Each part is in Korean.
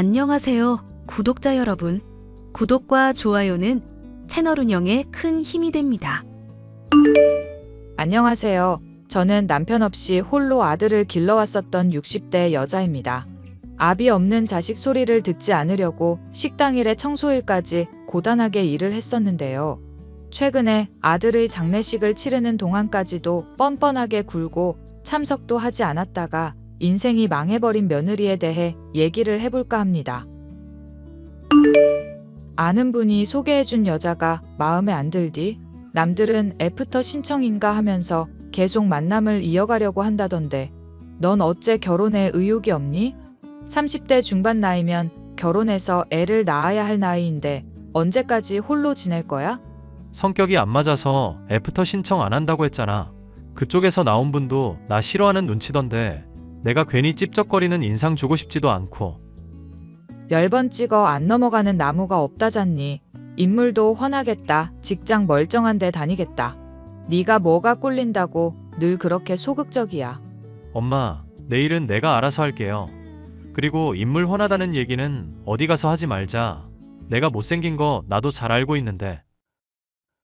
안녕하세요, 구독자 여러분. 구독과 좋아요는 채널 운영에 큰 힘이 됩니다. 안녕하세요. 저는 남편 없이 홀로 아들을 길러왔었던 60대 여자입니다. 아비 없는 자식 소리를 듣지 않으려고 식당 일에 청소일까지 고단하게 일을 했었는데요. 최근에 아들의 장례식을 치르는 동안까지도 뻔뻔하게 굴고 참석도 하지 않았다가 인생이 망해버린 며느리에 대해 얘기를 해볼까 합니다. 아는 분이 소개해준 여자가 마음에 안 들디 남들은 애프터 신청인가 하면서 계속 만남을 이어가려고 한다던데 넌 어째 결혼에 의욕이 없니? 30대 중반 나이면 결혼해서 애를 낳아야 할 나이인데 언제까지 홀로 지낼 거야? 성격이 안 맞아서 애프터 신청 안 한다고 했잖아. 그쪽에서 나온 분도 나 싫어하는 눈치던데 내가 괜히 찝쩍거리는 인상 주고 싶지도 않고. 10번 찍어 안 넘어가는 나무가 없다잖니. 인물도 훤하겠다. 직장 멀쩡한 데 다니겠다. 네가 뭐가 꿀린다고 늘 그렇게 소극적이야. 엄마, 내일은 내가 알아서 할게요. 그리고 인물 훤하다는 얘기는 어디 가서 하지 말자. 내가 못생긴 거 나도 잘 알고 있는데.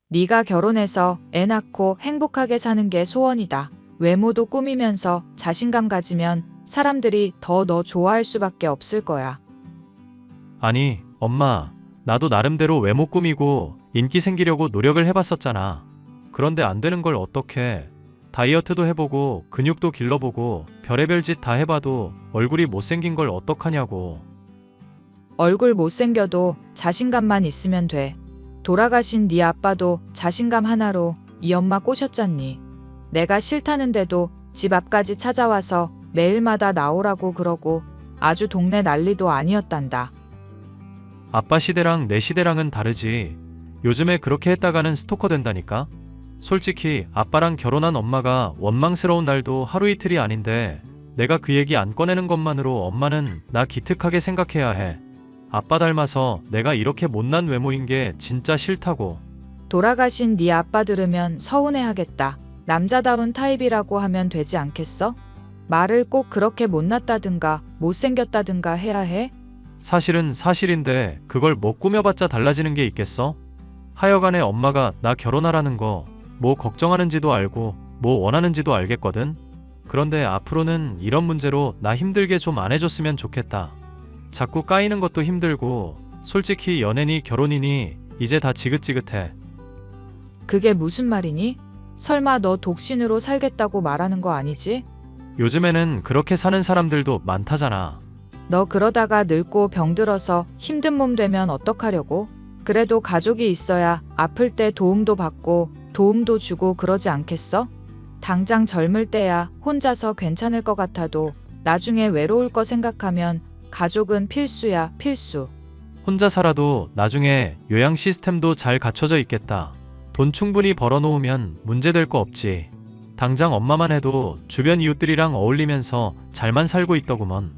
네가 결혼해서 애 낳고 행복하게 사는 게 소원이다. 외모도 꾸미면서 자신감 가지면 사람들이 더 너 좋아할 수밖에 없을 거야. 아니, 엄마, 나도 나름대로 외모 꾸미고 인기 생기려고 노력을 해봤었잖아. 그런데 안 되는 걸 어떡해. 다이어트도 해보고 근육도 길러보고 별의별 짓 다 해봐도 얼굴이 못생긴 걸 어떡하냐고. 얼굴 못생겨도 자신감만 있으면 돼. 돌아가신 네 아빠도 자신감 하나로 이 엄마 꼬셨잖니. 내가 싫다는데도 집 앞까지 찾아와서 매일마다 나오라고 그러고 아주 동네 난리도 아니었단다. 아빠 시대랑 내 시대랑은 다르지. 요즘에 그렇게 했다가는 스토커 된다니까. 솔직히 아빠랑 결혼한 엄마가 원망스러운 날도 하루 이틀이 아닌데 내가 그 얘기 안 꺼내는 것만으로 엄마는 나 기특하게 생각해야 해. 아빠 닮아서 내가 이렇게 못난 외모인 게 진짜 싫다고. 돌아가신 네 아빠 들으면 서운해하겠다. 남자다운 타입이라고 하면 되지 않겠어? 말을 꼭 그렇게 못났다든가 못생겼다든가 해야 해? 사실은 사실인데 그걸 뭐 꾸며봤자 달라지는 게 있겠어? 하여간에 엄마가 나 결혼하라는 거 뭐 걱정하는지도 알고 뭐 원하는지도 알겠거든? 그런데 앞으로는 이런 문제로 나 힘들게 좀 안 해줬으면 좋겠다. 자꾸 까이는 것도 힘들고 솔직히 연애니 결혼이니 이제 다 지긋지긋해. 그게 무슨 말이니? 설마 너 독신으로 살겠다고 말하는 거 아니지? 요즘에는 그렇게 사는 사람들도 많다잖아. 너 그러다가 늙고 병들어서 힘든 몸 되면 어떡하려고? 그래도 가족이 있어야 아플 때 도움도 받고 도움도 주고 그러지 않겠어? 당장 젊을 때야 혼자서 괜찮을 것 같아도 나중에 외로울 거 생각하면 가족은 필수야, 필수. 혼자 살아도 나중에 요양 시스템도 잘 갖춰져 있겠다. 돈 충분히 벌어놓으면 문제될 거 없지. 당장 엄마만 해도 주변 이웃들이랑 어울리면서 잘만 살고 있더구먼.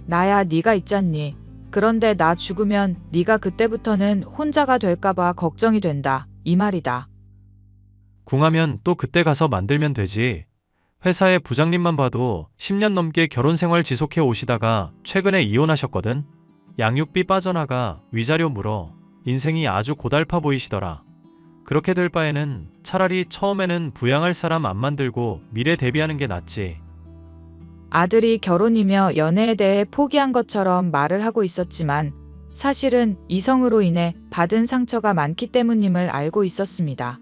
나야 네가 있잖니. 그런데 나 죽으면 네가 그때부터는 혼자가 될까봐 걱정이 된다. 이 말이다. 궁하면 또 그때 가서 만들면 되지. 회사의 부장님만 봐도 10년 넘게 결혼 생활 지속해 오시다가 최근에 이혼하셨거든. 양육비 빠져나가 위자료 물어. 인생이 아주 고달파 보이시더라. 그렇게 될 바에는 차라리 처음에는 부양할 사람 안 만들고 미래 대비하는 게 낫지. 아들이 결혼이며 연애에 대해 포기한 것처럼 말을 하고 있었지만 사실은 이성으로 인해 받은 상처가 많기 때문임을 알고 있었습니다.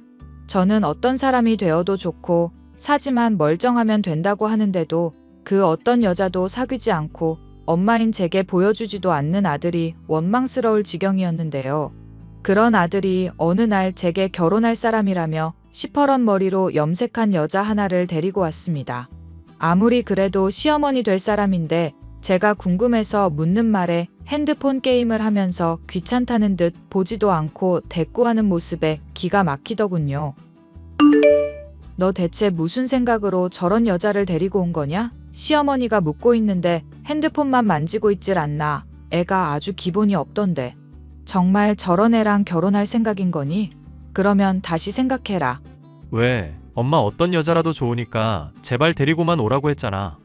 저는 어떤 사람이 되어도 좋고 사지만 멀쩡하면 된다고 하는데도 그 어떤 여자도 사귀지 않고 엄마인 제게 보여주지도 않는 아들이 원망스러울 지경이었는데요. 그런 아들이 어느 날 제게 결혼할 사람이라며 시퍼런 머리로 염색한 여자 하나를 데리고 왔습니다. 아무리 그래도 시어머니 될 사람인데 제가 궁금해서 묻는 말에 핸드폰 게임을 하면서 귀찮다는 듯 보지도 않고 대꾸하는 모습에 기가 막히더군요. 너 대체 무슨 생각으로 저런 여자를 데리고 온 거냐? 시어머니가 묻고 있는데 핸드폰만 만지고 있질 않나. 애가 아주 기본이 없던데. 정말 저런 애랑 결혼할 생각인 거니? 그러면 다시 생각해라. 왜? 엄마 어떤 여자라도 좋으니까 제발 데리고만 오라고 했잖아.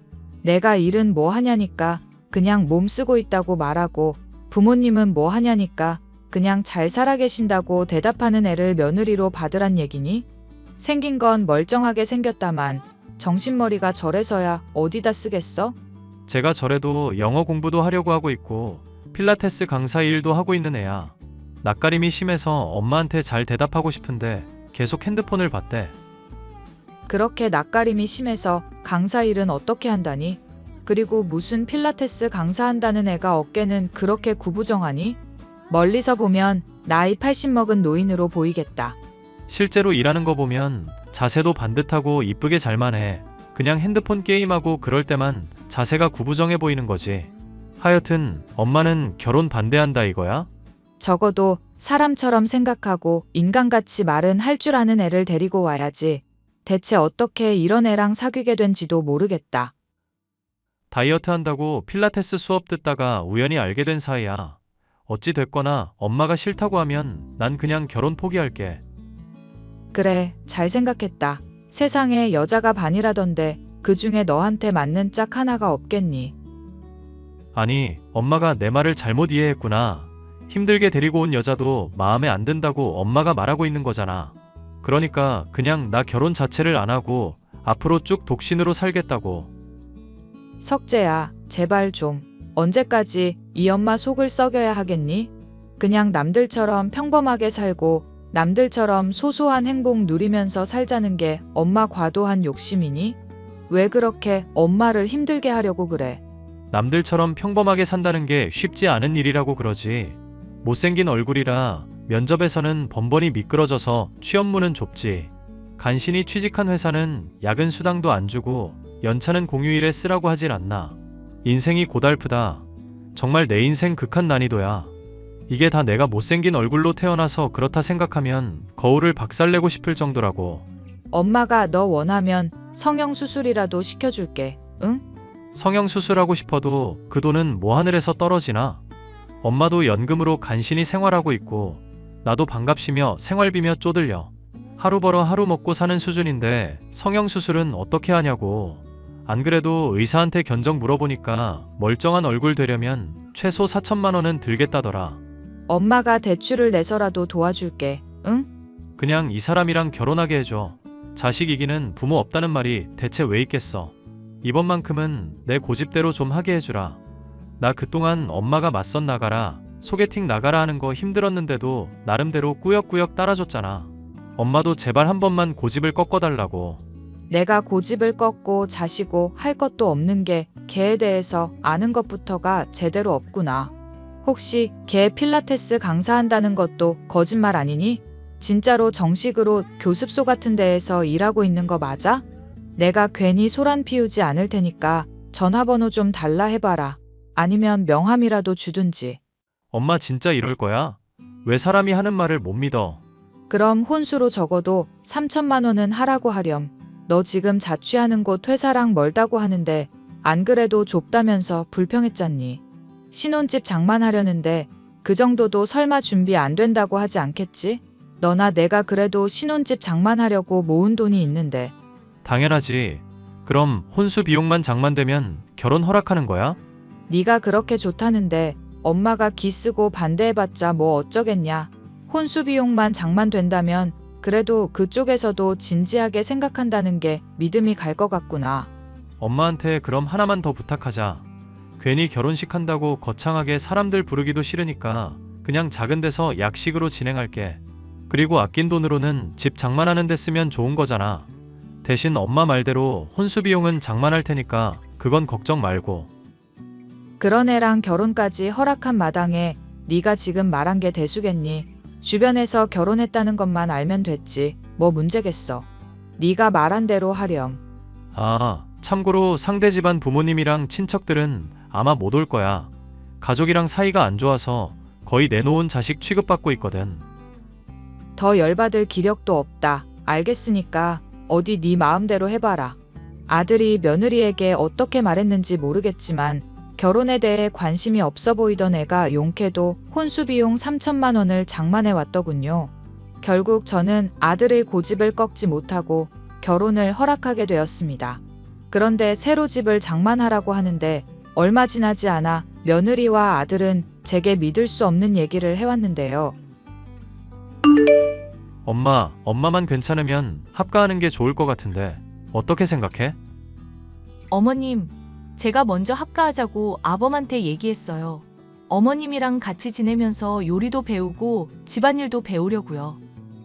내가 일은 뭐 하냐니까 그냥 몸 쓰고 있다고 말하고 부모님은 뭐 하냐니까 그냥 잘 살아 계신다고 대답하는 애를 며느리로 받으란 얘기니? 생긴 건 멀쩡하게 생겼다만 정신머리가 저래서야 어디다 쓰겠어? 제가 저래도 영어 공부도 하려고 하고 있고 필라테스 강사 일도 하고 있는 애야. 낯가림이 심해서 엄마한테 잘 대답하고 싶은데 계속 핸드폰을 봤대. 그렇게 낯가림이 심해서 강사 일은 어떻게 한다니? 그리고 무슨 필라테스 강사한다는 애가 어깨는 그렇게 구부정하니? 멀리서 보면 나이 80 먹은 노인으로 보이겠다. 실제로 일하는 거 보면 자세도 반듯하고 이쁘게 잘만 해. 그냥 핸드폰 게임하고 그럴 때만 자세가 구부정해 보이는 거지. 하여튼 엄마는 결혼 반대한다 이거야? 적어도 사람처럼 생각하고 인간같이 말은 할 줄 아는 애를 데리고 와야지. 대체 어떻게 이런 애랑 사귀게 된지도 모르겠다. 다이어트 한다고 필라테스 수업 듣다가 우연히 알게 된 사이야. 어찌 됐거나 엄마가 싫다고 하면 난 그냥 결혼 포기할게. 그래, 잘 생각했다. 세상에 여자가 반이라던데 그중에 너한테 맞는 짝 하나가 없겠니? 아니, 엄마가 내 말을 잘못 이해했구나. 힘들게 데리고 온 여자도 마음에 안 든다고 엄마가 말하고 있는 거잖아. 그러니까 그냥 나 결혼 자체를 안 하고 앞으로 쭉 독신으로 살겠다고. 석재야, 제발 좀. 언제까지 이 엄마 속을 썩여야 하겠니? 그냥 남들처럼 평범하게 살고 남들처럼 소소한 행복 누리면서 살자는 게 엄마 과도한 욕심이니? 왜 그렇게 엄마를 힘들게 하려고 그래? 남들처럼 평범하게 산다는 게 쉽지 않은 일이라고 그러지. 못생긴 얼굴이라 면접에서는 번번이 미끄러져서 취업문은 좁지. 간신히 취직한 회사는 야근 수당도 안 주고 연차는 공휴일에 쓰라고 하질 않나. 인생이 고달프다. 정말 내 인생 극한 난이도야. 이게 다 내가 못생긴 얼굴로 태어나서 그렇다 생각하면 거울을 박살내고 싶을 정도라고. 엄마가 너 원하면 성형수술이라도 시켜줄게. 응? 성형수술하고 싶어도 그 돈은 뭐 하늘에서 떨어지나? 엄마도 연금으로 간신히 생활하고 있고 나도 반갑시며 생활비며 쪼들려. 하루 벌어 하루 먹고 사는 수준인데 성형수술은 어떻게 하냐고. 안 그래도 의사한테 견적 물어보니까 멀쩡한 얼굴 되려면 최소 4천만 원은 들겠다더라. 엄마가 대출을 내서라도 도와줄게. 응? 그냥 이 사람이랑 결혼하게 해줘. 자식이기는 부모 없다는 말이 대체 왜 있겠어. 이번만큼은 내 고집대로 좀 하게 해주라. 나 그동안 엄마가 맞선 나가라, 소개팅 나가라 하는 거 힘들었는데도 나름대로 꾸역꾸역 따라줬잖아. 엄마도 제발 한 번만 고집을 꺾어달라고. 내가 고집을 꺾고 자시고 할 것도 없는 게 걔에 대해서 아는 것부터가 제대로 없구나. 혹시 걔 필라테스 강사한다는 것도 거짓말 아니니? 진짜로 정식으로 교습소 같은 데에서 일하고 있는 거 맞아? 내가 괜히 소란 피우지 않을 테니까 전화번호 좀 달라 해봐라. 아니면 명함이라도 주든지. 엄마 진짜 이럴 거야? 왜 사람이 하는 말을 못 믿어? 그럼 혼수로 적어도 3천만 원은 하라고 하렴. 너 지금 자취하는 곳 회사랑 멀다고 하는데 안 그래도 좁다면서 불평했잖니. 신혼집 장만하려는데 그 정도도 설마 준비 안 된다고 하지 않겠지? 너나 내가 그래도 신혼집 장만하려고 모은 돈이 있는데. 당연하지. 그럼 혼수 비용만 장만되면 결혼 허락하는 거야? 네가 그렇게 좋다는데 엄마가 기 쓰고 반대해봤자 뭐 어쩌겠냐. 혼수 비용만 장만된다면 그래도 그쪽에서도 진지하게 생각한다는 게 믿음이 갈 것 같구나. 엄마한테 그럼 하나만 더 부탁하자. 괜히 결혼식 한다고 거창하게 사람들 부르기도 싫으니까 그냥 작은 데서 약식으로 진행할게. 그리고 아낀 돈으로는 집 장만하는 데 쓰면 좋은 거잖아. 대신 엄마 말대로 혼수 비용은 장만할 테니까 그건 걱정 말고. 그런 애랑 결혼까지 허락한 마당에 네가 지금 말한 게 대수겠니? 주변에서 결혼했다는 것만 알면 됐지. 뭐 문제겠어. 네가 말한 대로 하렴. 아, 참고로 상대 집안 부모님이랑 친척들은 아마 못 올 거야. 가족이랑 사이가 안 좋아서 거의 내놓은 자식 취급받고 있거든. 더 열받을 기력도 없다. 알겠으니까 어디 네 마음대로 해봐라. 아들이 며느리에게 어떻게 말했는지 모르겠지만 결혼에 대해 관심이 없어 보이던 애가 용케도 혼수 비용 3천만 원을 장만해 왔더군요. 결국 저는 아들의 고집을 꺾지 못하고 결혼을 허락하게 되었습니다. 그런데 새로 집을 장만하라고 하는데 얼마 지나지 않아 며느리와 아들은 제게 믿을 수 없는 얘기를 해왔는데요. 엄마만 괜찮으면 합가하는 게 좋을 것 같은데 어떻게 생각해? 어머님, 제가 먼저 합가하자고 아범한테 얘기했어요. 어머님이랑 같이 지내면서 요리도 배우고 집안일도 배우려고요.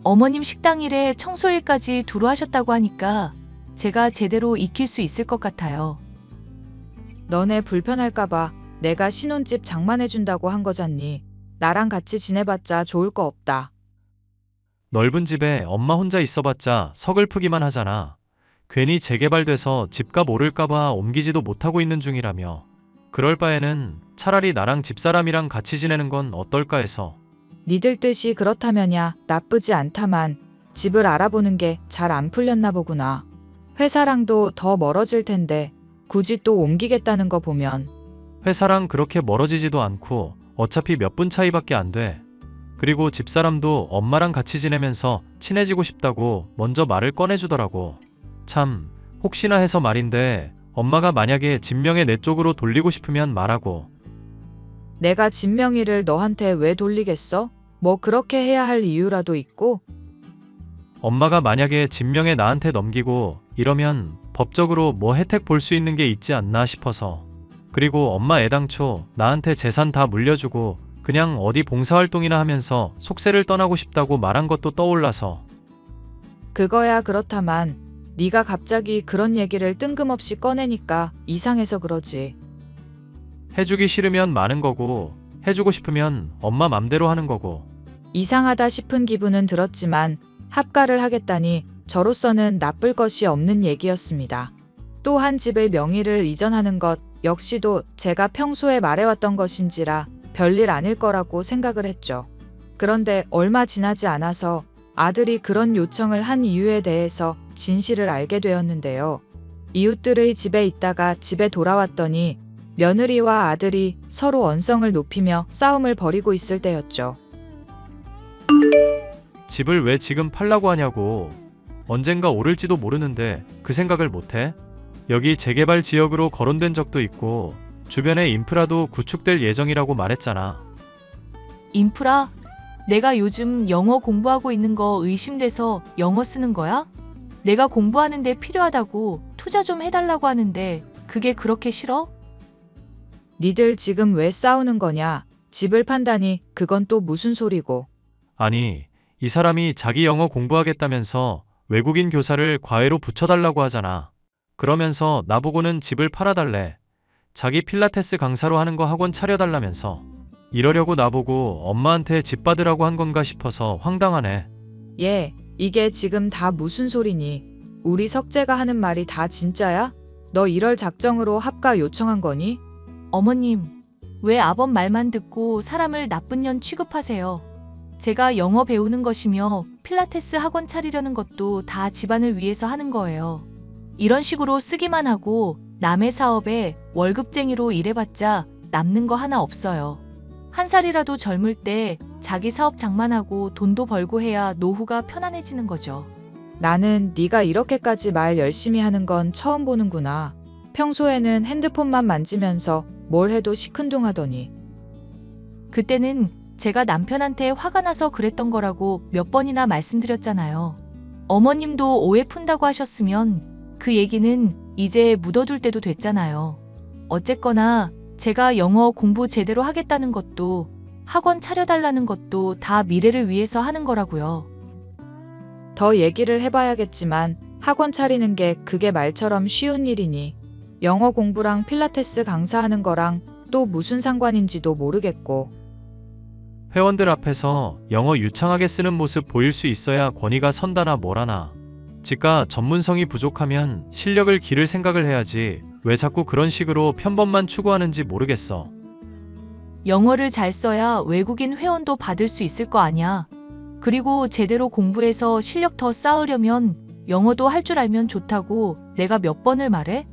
어머님 식당 일에 청소일까지 두루 하셨다고 하니까 제가 제대로 익힐 수 있을 것 같아요. 너네 불편할까봐 내가 신혼집 장만해준다고 한 거잖니. 나랑 같이 지내봤자 좋을 거 없다. 넓은 집에 엄마 혼자 있어봤자 서글프기만 하잖아. 괜히 재개발돼서 집값 오를까봐 옮기지도 못하고 있는 중이라며. 그럴 바에는 차라리 나랑 집사람이랑 같이 지내는 건 어떨까 해서. 니들 뜻이 그렇다면야 나쁘지 않다만 집을 알아보는 게 잘 안 풀렸나 보구나. 회사랑도 더 멀어질 텐데 굳이 또 옮기겠다는 거 보면. 회사랑 그렇게 멀어지지도 않고 어차피 몇 분 차이밖에 안 돼. 그리고 집사람도 엄마랑 같이 지내면서 친해지고 싶다고 먼저 말을 꺼내주더라고. 참, 혹시나 해서 말인데 엄마가 만약에 진명에 내 쪽으로 돌리고 싶으면 말하고. 내가 진명이를 너한테 왜 돌리겠어? 뭐 그렇게 해야 할 이유라도 있고? 엄마가 만약에 진명에 나한테 넘기고 이러면 법적으로 뭐 혜택 볼 수 있는 게 있지 않나 싶어서. 그리고 엄마 애당초 나한테 재산 다 물려주고 그냥 어디 봉사활동이나 하면서 속세를 떠나고 싶다고 말한 것도 떠올라서. 그거야 그렇다만 네가 갑자기 그런 얘기를 뜬금없이 꺼내니까 이상해서 그러지. 해주기 싫으면 마는 거고 해주고 싶으면 엄마 맘대로 하는 거고. 이상하다 싶은 기분은 들었지만 합가를 하겠다니 저로서는 나쁠 것이 없는 얘기였습니다. 또 한 집의 명의를 이전하는 것 역시도 제가 평소에 말해왔던 것인지라 별일 아닐 거라고 생각을 했죠. 그런데 얼마 지나지 않아서 아들이 그런 요청을 한 이유에 대해서 진실을 알게 되었는데요. 이웃들의 집에 있다가 집에 돌아왔더니 며느리와 아들이 서로 언성을 높이며 싸움을 벌이고 있을 때였죠. 집을 왜 지금 팔라고 하냐고. 언젠가 오를지도 모르는데 그 생각을 못해? 여기 재개발 지역으로 거론된 적도 있고 주변에 인프라도 구축될 예정이라고 말했잖아. 인프라? 내가 요즘 영어 공부하고 있는 거 의심돼서 영어 쓰는 거야? 내가 공부하는데 필요하다고 투자 좀 해달라고 하는데 그게 그렇게 싫어? 니들 지금 왜 싸우는 거냐? 집을 판다니 그건 또 무슨 소리고. 아니, 이 사람이 자기 영어 공부하겠다면서 외국인 교사를 과외로 붙여달라고 하잖아. 그러면서 나보고는 집을 팔아달래. 자기 필라테스 강사로 하는 거 학원 차려달라면서. 이러려고 나보고 엄마한테 집 받으라고 한 건가 싶어서 황당하네. 얘, 이게 지금 다 무슨 소리니? 우리 석재가 하는 말이 다 진짜야? 너 이럴 작정으로 합가 요청한 거니? 어머님, 왜 아범 말만 듣고 사람을 나쁜 년 취급하세요? 제가 영어 배우는 것이며 필라테스 학원 차리려는 것도 다 집안을 위해서 하는 거예요. 이런 식으로 쓰기만 하고 남의 사업에 월급쟁이로 일해봤자 남는 거 하나 없어요. 한 살이라도 젊을 때 자기 사업 장만하고 돈도 벌고 해야 노후가 편안해지는 거죠. 나는 네가 이렇게까지 말 열심히 하는 건 처음 보는구나. 평소에는 핸드폰만 만지면서 뭘 해도 시큰둥하더니. 그때는 제가 남편한테 화가 나서 그랬던 거라고 몇 번이나 말씀드렸잖아요. 어머님도 오해 푼다고 하셨으면 그 얘기는 이제 묻어둘 때도 됐잖아요. 어쨌거나 제가 영어 공부 제대로 하겠다는 것도 학원 차려달라는 것도 다 미래를 위해서 하는 거라고요. 더 얘기를 해봐야겠지만 학원 차리는 게 그게 말처럼 쉬운 일이니 영어 공부랑 필라테스 강사하는 거랑 또 무슨 상관인지도 모르겠고. 회원들 앞에서 영어 유창하게 쓰는 모습 보일 수 있어야 권위가 선다나 뭐라나. 지가 전문성이 부족하면 실력을 기를 생각을 해야지 왜 자꾸 그런 식으로 편법만 추구하는지 모르겠어. 영어를 잘 써야 외국인 회원도 받을 수 있을 거 아냐. 그리고 제대로 공부해서 실력 더 쌓으려면 영어도 할 줄 알면 좋다고 내가 몇 번을 말해?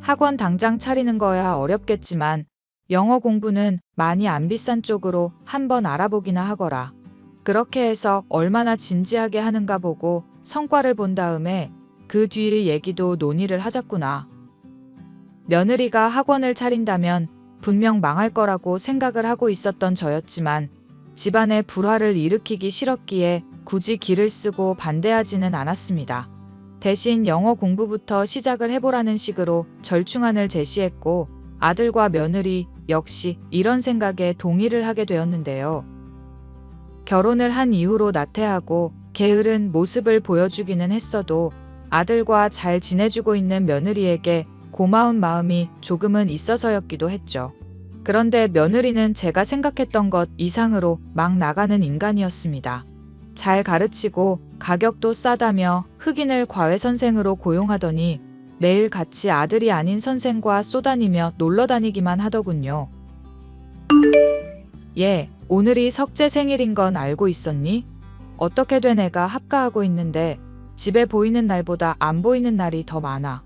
학원 당장 차리는 거야 어렵겠지만 영어 공부는 많이 안 비싼 쪽으로 한번 알아보기나 하거라. 그렇게 해서 얼마나 진지하게 하는가 보고 성과를 본 다음에 그 뒤의 얘기도 논의를 하자꾸나. 며느리가 학원을 차린다면 분명 망할 거라고 생각을 하고 있었던 저였지만 집안의 불화를 일으키기 싫었기에 굳이 기를 쓰고 반대하지는 않았습니다. 대신 영어 공부부터 시작을 해보라는 식으로 절충안을 제시했고 아들과 며느리 역시 이런 생각에 동의를 하게 되었는데요. 결혼을 한 이후로 나태하고 게으른 모습을 보여주기는 했어도 아들과 잘 지내주고 있는 며느리에게 고마운 마음이 조금은 있어서였기도 했죠. 그런데 며느리는 제가 생각했던 것 이상으로 막 나가는 인간이었습니다. 잘 가르치고 가격도 싸다며 흑인을 과외선생으로 고용하더니 매일 같이 아들이 아닌 선생과 쏘다니며 놀러 다니기만 하더군요. 얘, 오늘이 석재 생일인 건 알고 있었니? 어떻게 된 애가 합가하고 있는데 집에 보이는 날보다 안 보이는 날이 더 많아.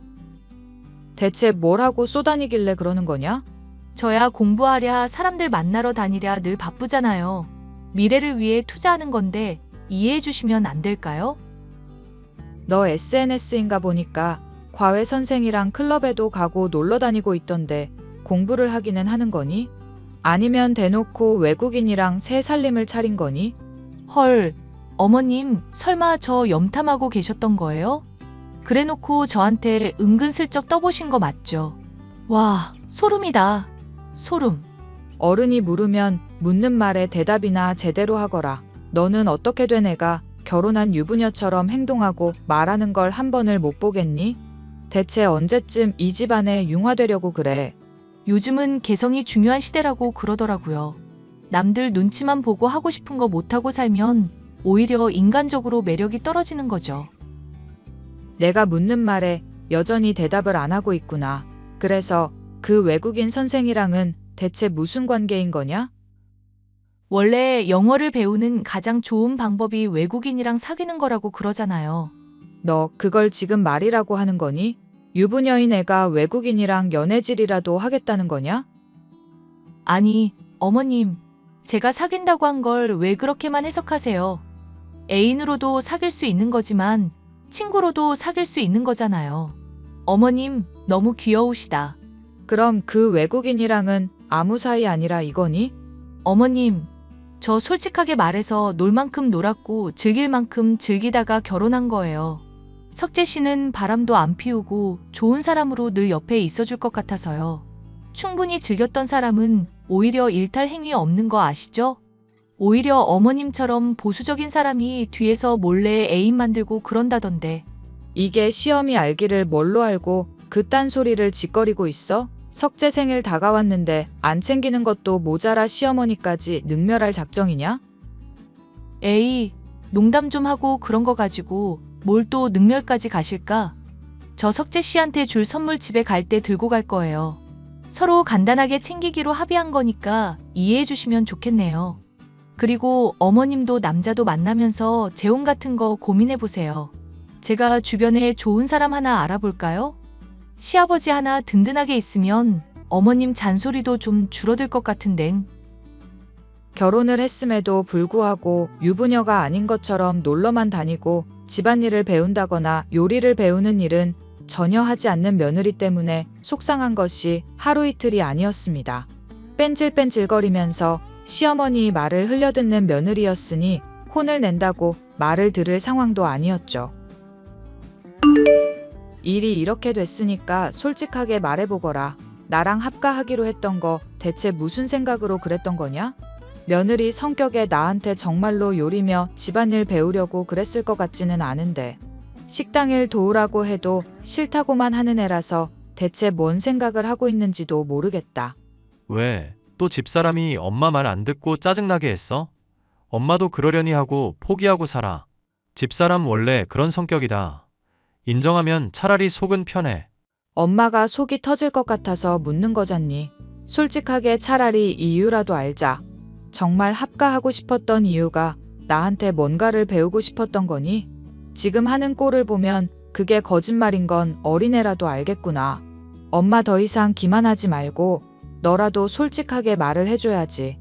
대체 뭘 하고 쏘다니길래 그러는 거냐? 저야 공부하랴 사람들 만나러 다니랴 늘 바쁘잖아요. 미래를 위해 투자하는 건데 이해해 주시면 안 될까요? 너 SNS인가 보니까 과외 선생이랑 클럽에도 가고 놀러 다니고 있던데 공부를 하기는 하는 거니? 아니면 대놓고 외국인이랑 새 살림을 차린 거니? 헐, 어머님 설마 저 염탐하고 계셨던 거예요? 그래놓고 저한테 은근슬쩍 떠보신 거 맞죠? 와, 소름이다. 소름. 어른이 물으면 묻는 말에 대답이나 제대로 하거라. 너는 어떻게 된 애가 결혼한 유부녀처럼 행동하고 말하는 걸 한 번을 못 보겠니? 대체 언제쯤 이 집안에 융화되려고 그래? 요즘은 개성이 중요한 시대라고 그러더라고요. 남들 눈치만 보고 하고 싶은 거 못하고 살면 오히려 인간적으로 매력이 떨어지는 거죠. 내가 묻는 말에 여전히 대답을 안 하고 있구나. 그래서 그 외국인 선생이랑은 대체 무슨 관계인 거냐? 원래 영어를 배우는 가장 좋은 방법이 외국인이랑 사귀는 거라고 그러잖아요. 너 그걸 지금 말이라고 하는 거니? 유부녀인 애가 외국인이랑 연애질이라도 하겠다는 거냐? 아니, 어머님. 제가 사귄다고 한 걸 왜 그렇게만 해석하세요? 애인으로도 사귈 수 있는 거지만 친구로도 사귈 수 있는 거잖아요. 어머님, 너무 귀여우시다. 그럼 그 외국인이랑은 아무 사이 아니라 이거니? 어머님, 저 솔직하게 말해서 놀 만큼 놀았고 즐길 만큼 즐기다가 결혼한 거예요. 석재 씨는 바람도 안 피우고 좋은 사람으로 늘 옆에 있어줄 것 같아서요. 충분히 즐겼던 사람은 오히려 일탈 행위 없는 거 아시죠? 오히려 어머님처럼 보수적인 사람이 뒤에서 몰래 애인 만들고 그런다던데. 이게 시험이 알기를 뭘로 알고 그딴 소리를 짓거리고 있어? 석재 생일 다가왔는데 안 챙기는 것도 모자라 시어머니까지 능멸할 작정이냐? 에이, 농담 좀 하고 그런 거 가지고 뭘 또 능멸까지 가실까? 저 석재 씨한테 줄 선물 집에 갈 때 들고 갈 거예요. 서로 간단하게 챙기기로 합의한 거니까 이해해 주시면 좋겠네요. 그리고 어머님도 남자도 만나면서 재혼 같은 거 고민해 보세요. 제가 주변에 좋은 사람 하나 알아볼까요? 시아버지 하나 든든하게 있으면 어머님 잔소리도 좀 줄어들 것 같은데. 결혼을 했음에도 불구하고 유부녀가 아닌 것처럼 놀러만 다니고 집안일을 배운다거나 요리를 배우는 일은 전혀 하지 않는 며느리 때문에 속상한 것이 하루 이틀이 아니었습니다. 뺀질뺀질거리면서 시어머니 말을 흘려듣는 며느리였으니 혼을 낸다고 말을 들을 상황도 아니었죠. 일이 이렇게 됐으니까 솔직하게 말해보거라. 나랑 합가하기로 했던 거 대체 무슨 생각으로 그랬던 거냐? 며느리 성격에 나한테 정말로 요리며 집안일 배우려고 그랬을 것 같지는 않은데 식당일 도우라고 해도 싫다고만 하는 애라서 대체 뭔 생각을 하고 있는지도 모르겠다. 왜? 또 집사람이 엄마 말 안 듣고 짜증나게 했어? 엄마도 그러려니 하고 포기하고 살아. 집사람 원래 그런 성격이다. 인정하면 차라리 속은 편해. 엄마가 속이 터질 것 같아서 묻는 거잖니. 솔직하게 차라리 이유라도 알자. 정말 합가하고 싶었던 이유가 나한테 뭔가를 배우고 싶었던 거니? 지금 하는 꼴을 보면 그게 거짓말인 건 어린애라도 알겠구나. 엄마 더 이상 기만하지 말고 너라도 솔직하게 말을 해줘야지.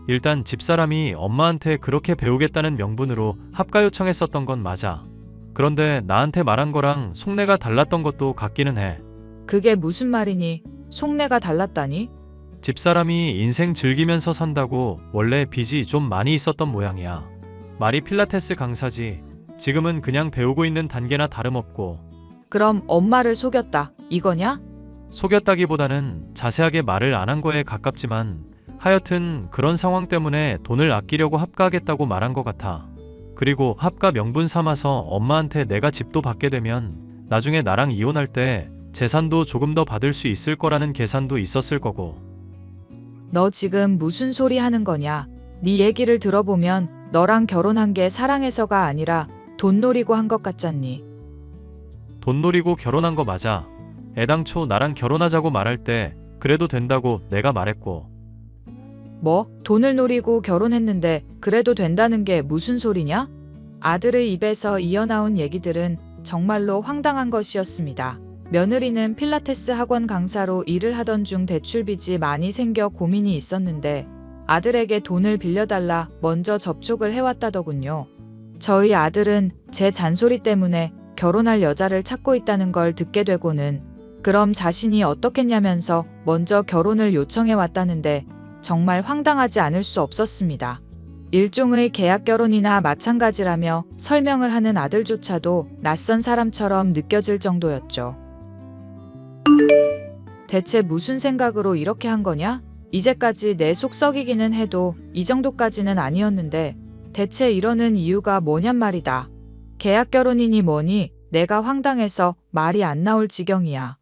일단 집사람이 엄마한테 그렇게 배우겠다는 명분으로 합가 요청했었던 건 맞아. 그런데 나한테 말한 거랑 속내가 달랐던 것도 같기는 해. 그게 무슨 말이니? 속내가 달랐다니? 집사람이 인생 즐기면서 산다고 원래 빚이 좀 많이 있었던 모양이야. 말이 필라테스 강사지. 지금은 그냥 배우고 있는 단계나 다름없고. 그럼 엄마를 속였다. 이거냐? 속였다기보다는 자세하게 말을 안 한 거에 가깝지만 하여튼 그런 상황 때문에 돈을 아끼려고 합가하겠다고 말한 것 같아. 그리고 합가 명분 삼아서 엄마한테 내가 집도 받게 되면 나중에 나랑 이혼할 때 재산도 조금 더 받을 수 있을 거라는 계산도 있었을 거고. 너 지금 무슨 소리 하는 거냐? 네 얘기를 들어보면 너랑 결혼한 게 사랑해서가 아니라 돈 노리고 한 것 같잖니. 돈 노리고 결혼한 거 맞아. 애당초 나랑 결혼하자고 말할 때 그래도 된다고 내가 말했고. 뭐? 돈을 노리고 결혼했는데 그래도 된다는 게 무슨 소리냐? 아들의 입에서 이어나온 얘기들은 정말로 황당한 것이었습니다. 며느리는 필라테스 학원 강사로 일을 하던 중 대출빚이 많이 생겨 고민이 있었는데 아들에게 돈을 빌려달라 먼저 접촉을 해왔다더군요. 저희 아들은 제 잔소리 때문에 결혼할 여자를 찾고 있다는 걸 듣게 되고는 그럼 자신이 어떻겠냐면서 먼저 결혼을 요청해 왔다는데 정말 황당하지 않을 수 없었습니다. 일종의 계약 결혼이나 마찬가지라며 설명을 하는 아들조차도 낯선 사람처럼 느껴질 정도였죠. 대체 무슨 생각으로 이렇게 한 거냐? 이제까지 내 속 썩이기는 해도 이 정도까지는 아니었는데 대체 이러는 이유가 뭐냔 말이다. 계약 결혼이니 뭐니 내가 황당해서 말이 안 나올 지경이야.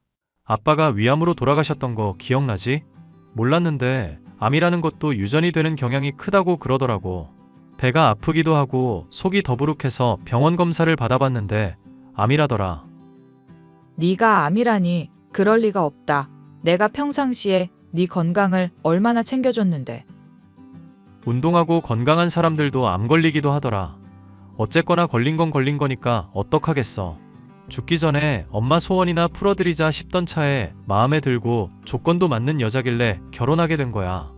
아빠가 위암으로 돌아가셨던 거 기억나지? 몰랐는데 암이라는 것도 유전이 되는 경향이 크다고 그러더라고. 배가 아프기도 하고 속이 더부룩해서 병원 검사를 받아봤는데 암이라더라. 네가 암이라니 그럴 리가 없다. 내가 평상시에 네 건강을 얼마나 챙겨줬는데. 운동하고 건강한 사람들도 암 걸리기도 하더라. 어쨌거나 걸린 건 걸린 거니까 어떡하겠어. 죽기 전에 엄마 소원이나 풀어드리자 싶던 차에 마음에 들고 조건도 맞는 여자길래 결혼하게 된 거야.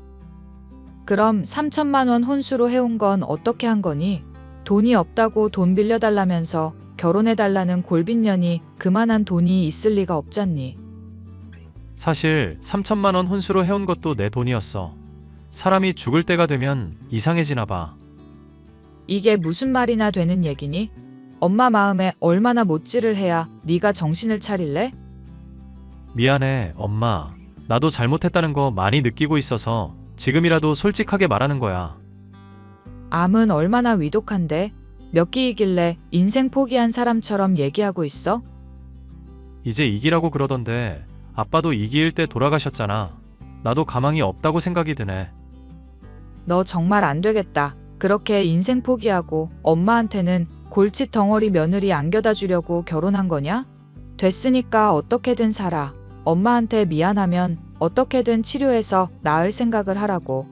그럼 3천만 원 혼수로 해온 건 어떻게 한 거니? 돈이 없다고 돈 빌려달라면서 결혼해달라는 골빈년이 그만한 돈이 있을 리가 없잖니. 사실 3천만 원 혼수로 해온 것도 내 돈이었어. 사람이 죽을 때가 되면 이상해지나 봐. 이게 무슨 말이나 되는 얘기니? 엄마 마음에 얼마나 못질을 해야 네가 정신을 차릴래? 미안해, 엄마. 나도 잘못했다는 거 많이 느끼고 있어서 지금이라도 솔직하게 말하는 거야. 암은 얼마나 위독한데 몇 끼이길래 인생 포기한 사람처럼 얘기하고 있어? 이제 이기라고 그러던데 아빠도 이기일 때 돌아가셨잖아. 나도 가망이 없다고 생각이 드네. 너 정말 안 되겠다. 그렇게 인생 포기하고 엄마한테는 골칫 덩어리 며느리 안겨다 주려고 결혼한 거냐? 됐으니까 어떻게든 살아. 엄마한테 미안하면 어떻게든 치료해서 나을 생각을 하라고.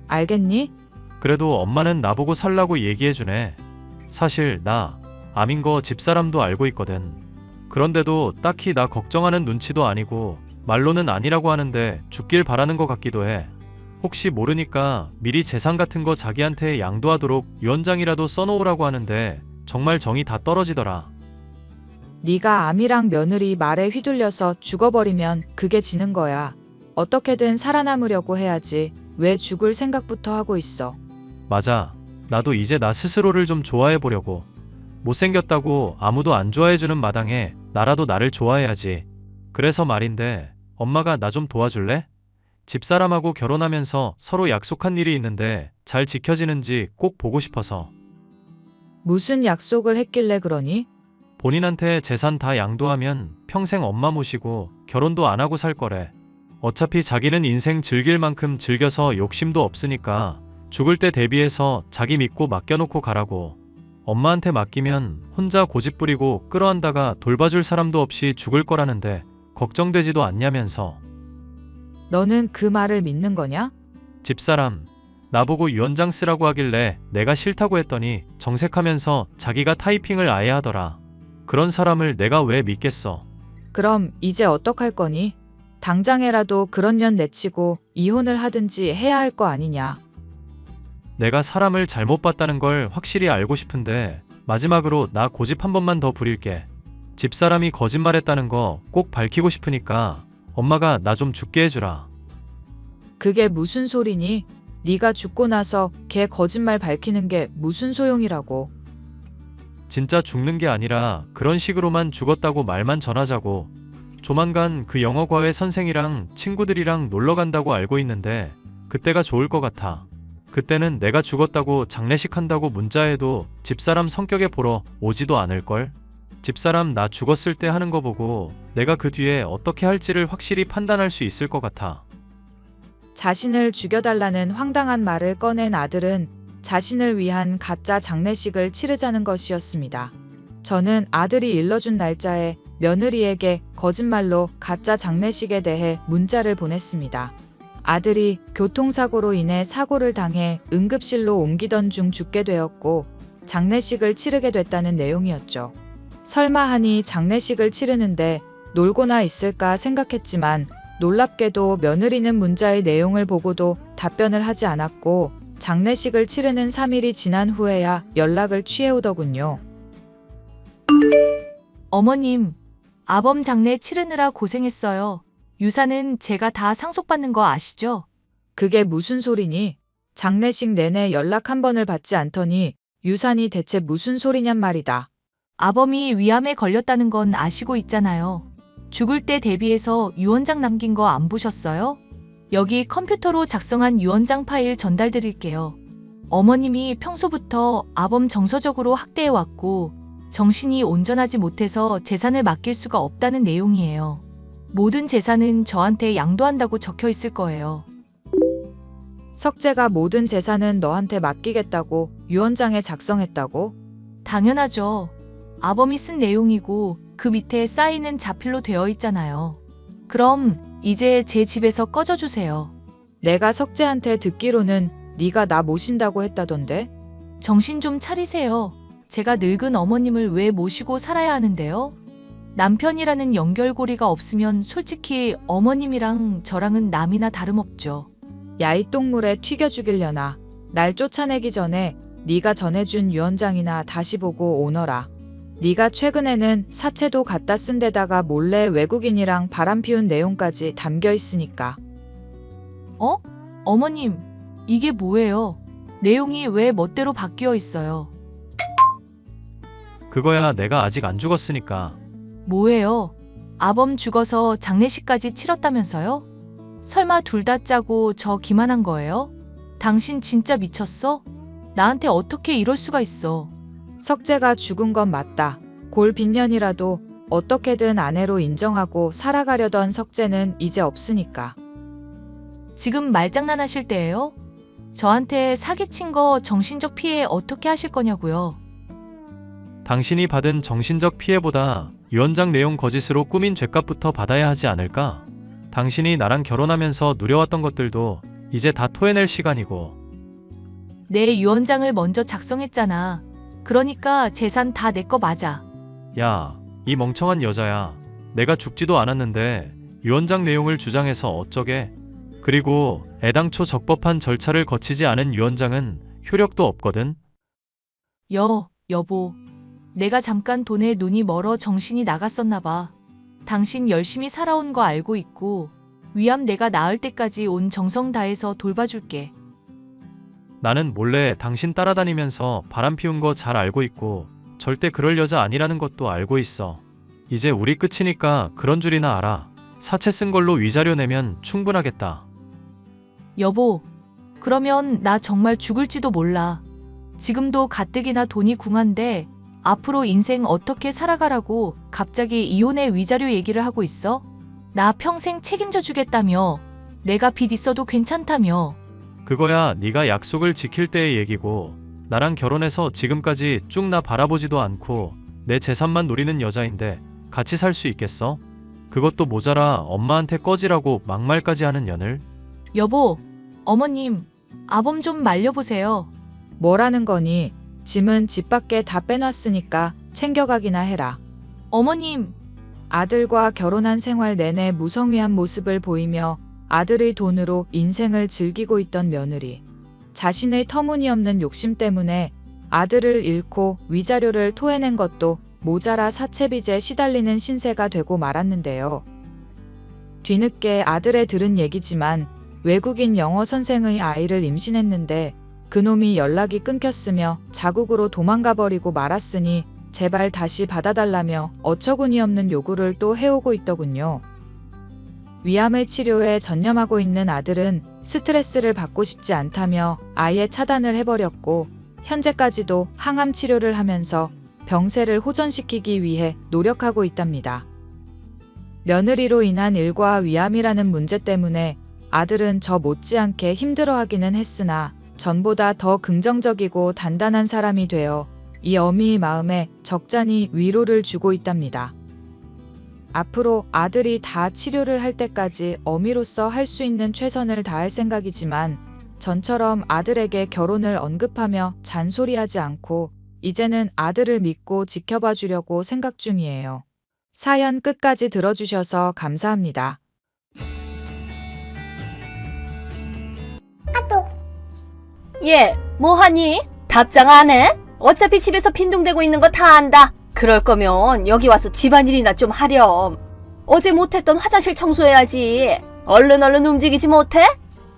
알겠니? 그래도 엄마는 나보고 살라고 얘기해주네. 사실 나 암인 거 집사람도 알고 있거든. 그런데도 딱히 나 걱정하는 눈치도 아니고 말로는 아니라고 하는데 죽길 바라는 것 같기도 해. 혹시 모르니까 미리 재산 같은 거 자기한테 양도하도록 유언장이라도 써놓으라고 하는데 정말 정이 다 떨어지더라. 네가 암이랑 며느리 말에 휘둘려서 죽어버리면 그게 지는 거야. 어떻게든 살아남으려고 해야지. 왜 죽을 생각부터 하고 있어. 맞아. 나도 이제 나 스스로를 좀 좋아해보려고. 못생겼다고 아무도 안 좋아해주는 마당에 나라도 나를 좋아해야지. 그래서 말인데 엄마가 나 좀 도와줄래? 집사람하고 결혼하면서 서로 약속한 일이 있는데 잘 지켜지는지 꼭 보고 싶어서. 무슨 약속을 했길래 그러니? 본인한테 재산 다 양도하면 평생 엄마 모시고 결혼도 안 하고 살 거래. 어차피 자기는 인생 즐길 만큼 즐겨서 욕심도 없으니까 죽을 때 대비해서 자기 믿고 맡겨놓고 가라고. 엄마한테 맡기면 혼자 고집 부리고 끌어안다가 돌봐줄 사람도 없이 죽을 거라는데 걱정되지도 않냐면서. 너는 그 말을 믿는 거냐? 집사람, 나보고 유언장 쓰라고 하길래 내가 싫다고 했더니 정색하면서 자기가 타이핑을 아예 하더라. 그런 사람을 내가 왜 믿겠어. 그럼 이제 어떡할 거니? 당장에라도 그런 년 내치고 이혼을 하든지 해야 할 거 아니냐. 내가 사람을 잘못 봤다는 걸 확실히 알고 싶은데 마지막으로 나 고집 한 번만 더 부릴게. 집사람이 거짓말했다는 거 꼭 밝히고 싶으니까 엄마가 나 좀 죽게 해주라. 그게 무슨 소리니? 네가 죽고 나서 걔 거짓말 밝히는 게 무슨 소용이라고. 진짜 죽는 게 아니라 그런 식으로만 죽었다고 말만 전하자고. 조만간 그 영어과외 선생이랑 친구들이랑 놀러 간다고 알고 있는데 그때가 좋을 것 같아. 그때는 내가 죽었다고 장례식 한다고 문자해도 집사람 성격에 보러 오지도 않을걸? 집사람 나 죽었을 때 하는 거 보고 내가 그 뒤에 어떻게 할지를 확실히 판단할 수 있을 것 같아. 자신을 죽여달라는 황당한 말을 꺼낸 아들은 자신을 위한 가짜 장례식을 치르자는 것이었습니다. 저는 아들이 일러준 날짜에 며느리에게 거짓말로 가짜 장례식에 대해 문자를 보냈습니다. 아들이 교통사고로 인해 사고를 당해 응급실로 옮기던 중 죽게 되었고 장례식을 치르게 됐다는 내용이었죠. 설마 하니 장례식을 치르는데 놀고나 있을까 생각했지만 놀랍게도 며느리는 문자의 내용을 보고도 답변을 하지 않았고 장례식을 치르는 3일이 지난 후에야 연락을 취해오더군요. 어머님, 아범 장례 치르느라 고생했어요. 유산은 제가 다 상속받는 거 아시죠? 그게 무슨 소리니? 장례식 내내 연락 한 번을 받지 않더니 유산이 대체 무슨 소리냔 말이다. 아범이 위암에 걸렸다는 건 아시고 있잖아요. 죽을 때 대비해서 유언장 남긴 거 안 보셨어요? 여기 컴퓨터로 작성한 유언장 파일 전달드릴게요. 어머님이 평소부터 아범 정서적으로 학대해왔고 정신이 온전하지 못해서 재산을 맡길 수가 없다는 내용이에요. 모든 재산은 저한테 양도한다고 적혀 있을 거예요. 석재가 모든 재산은 너한테 맡기겠다고 유언장에 작성했다고? 당연하죠. 아범이 쓴 내용이고 그 밑에 사인은 자필로 되어 있잖아요. 그럼 이제 제 집에서 꺼져주세요. 내가 석재한테 듣기로는 네가 나 모신다고 했다던데? 정신 좀 차리세요. 제가 늙은 어머님을 왜 모시고 살아야 하는데요? 남편이라는 연결고리가 없으면 솔직히 어머님이랑 저랑은 남이나 다름없죠. 야 이 똥물에 튀겨 죽이려나. 날 쫓아내기 전에 네가 전해준 유언장이나 다시 보고 오너라. 네가 최근에는 사채도 갖다 쓴 데다가 몰래 외국인이랑 바람 피운 내용까지 담겨 있으니까. 어머님, 이게 뭐예요? 내용이 왜 멋대로 바뀌어 있어요? 그거야 내가 아직 안 죽었으니까. 뭐예요? 아범 죽어서 장례식까지 치렀다면서요? 설마 둘 다 짜고 저 기만한 거예요? 당신 진짜 미쳤어? 나한테 어떻게 이럴 수가 있어? 석재가 죽은 건 맞다. 골 빈년이라도 어떻게든 아내로 인정하고 살아가려던 석재는 이제 없으니까. 지금 말장난하실 때예요? 저한테 사기친 거 정신적 피해 어떻게 하실 거냐고요? 당신이 받은 정신적 피해보다 유언장 내용 거짓으로 꾸민 죗값부터 받아야 하지 않을까? 당신이 나랑 결혼하면서 누려왔던 것들도 이제 다 토해낼 시간이고. 내 유언장을 먼저 작성했잖아. 그러니까 재산 다 내 거 맞아. 야, 이 멍청한 여자야. 내가 죽지도 않았는데 유언장 내용을 주장해서 어쩌게? 그리고 애당초 적법한 절차를 거치지 않은 유언장은 효력도 없거든. 여보. 내가 잠깐 돈에 눈이 멀어 정신이 나갔었나 봐. 당신 열심히 살아온 거 알고 있고 위암 내가 나을 때까지 온 정성 다해서 돌봐줄게. 나는 몰래 당신 따라다니면서 바람 피운 거 잘 알고 있고 절대 그럴 여자 아니라는 것도 알고 있어. 이제 우리 끝이니까 그런 줄이나 알아. 사채 쓴 걸로 위자료 내면 충분하겠다. 여보, 그러면 나 정말 죽을지도 몰라. 지금도 가뜩이나 돈이 궁한데 앞으로 인생 어떻게 살아가라고 갑자기 이혼의 위자료 얘기를 하고 있어? 나 평생 책임져 주겠다며. 내가 빚 있어도 괜찮다며. 그거야 네가 약속을 지킬 때의 얘기고 나랑 결혼해서 지금까지 쭉 나 바라보지도 않고 내 재산만 노리는 여자인데 같이 살 수 있겠어? 그것도 모자라 엄마한테 꺼지라고 막말까지 하는 년을? 여보, 어머님, 아범 좀 말려보세요. 뭐라는 거니? 짐은 집 밖에 다 빼놨으니까 챙겨가기나 해라. 어머님, 아들과 결혼한 생활 내내 무성의한 모습을 보이며 아들의 돈으로 인생을 즐기고 있던 며느리. 자신의 터무니없는 욕심 때문에 아들을 잃고 위자료를 토해낸 것도 모자라 사채빚에 시달리는 신세가 되고 말았는데요. 뒤늦게 아들의 들은 얘기지만 외국인 영어 선생의 아이를 임신했는데 그놈이 연락이 끊겼으며 자국으로 도망가 버리고 말았으니 제발 다시 받아달라며 어처구니없는 요구를 또 해오고 있더군요. 위암의 치료에 전념하고 있는 아들은 스트레스를 받고 싶지 않다며 아예 차단을 해버렸고 현재까지도 항암 치료를 하면서 병세를 호전시키기 위해 노력하고 있답니다. 며느리로 인한 일과 위암이라는 문제 때문에 아들은 저 못지않게 힘들어하기는 했으나 전보다 더 긍정적이고 단단한 사람이 되어 이 어미의 마음에 적잖이 위로를 주고 있답니다. 앞으로 아들이 다 치료를 할 때까지 어미로서 할 수 있는 최선을 다할 생각이지만 전처럼 아들에게 결혼을 언급하며 잔소리하지 않고 이제는 아들을 믿고 지켜봐 주려고 생각 중이에요. 사연 끝까지 들어주셔서 감사합니다. 얘, 뭐하니? 답장 안 해? 어차피 집에서 빈둥대고 있는 거 다 안다. 그럴 거면 여기 와서 집안일이나 좀 하렴. 어제 못했던 화장실 청소해야지. 얼른 움직이지 못해?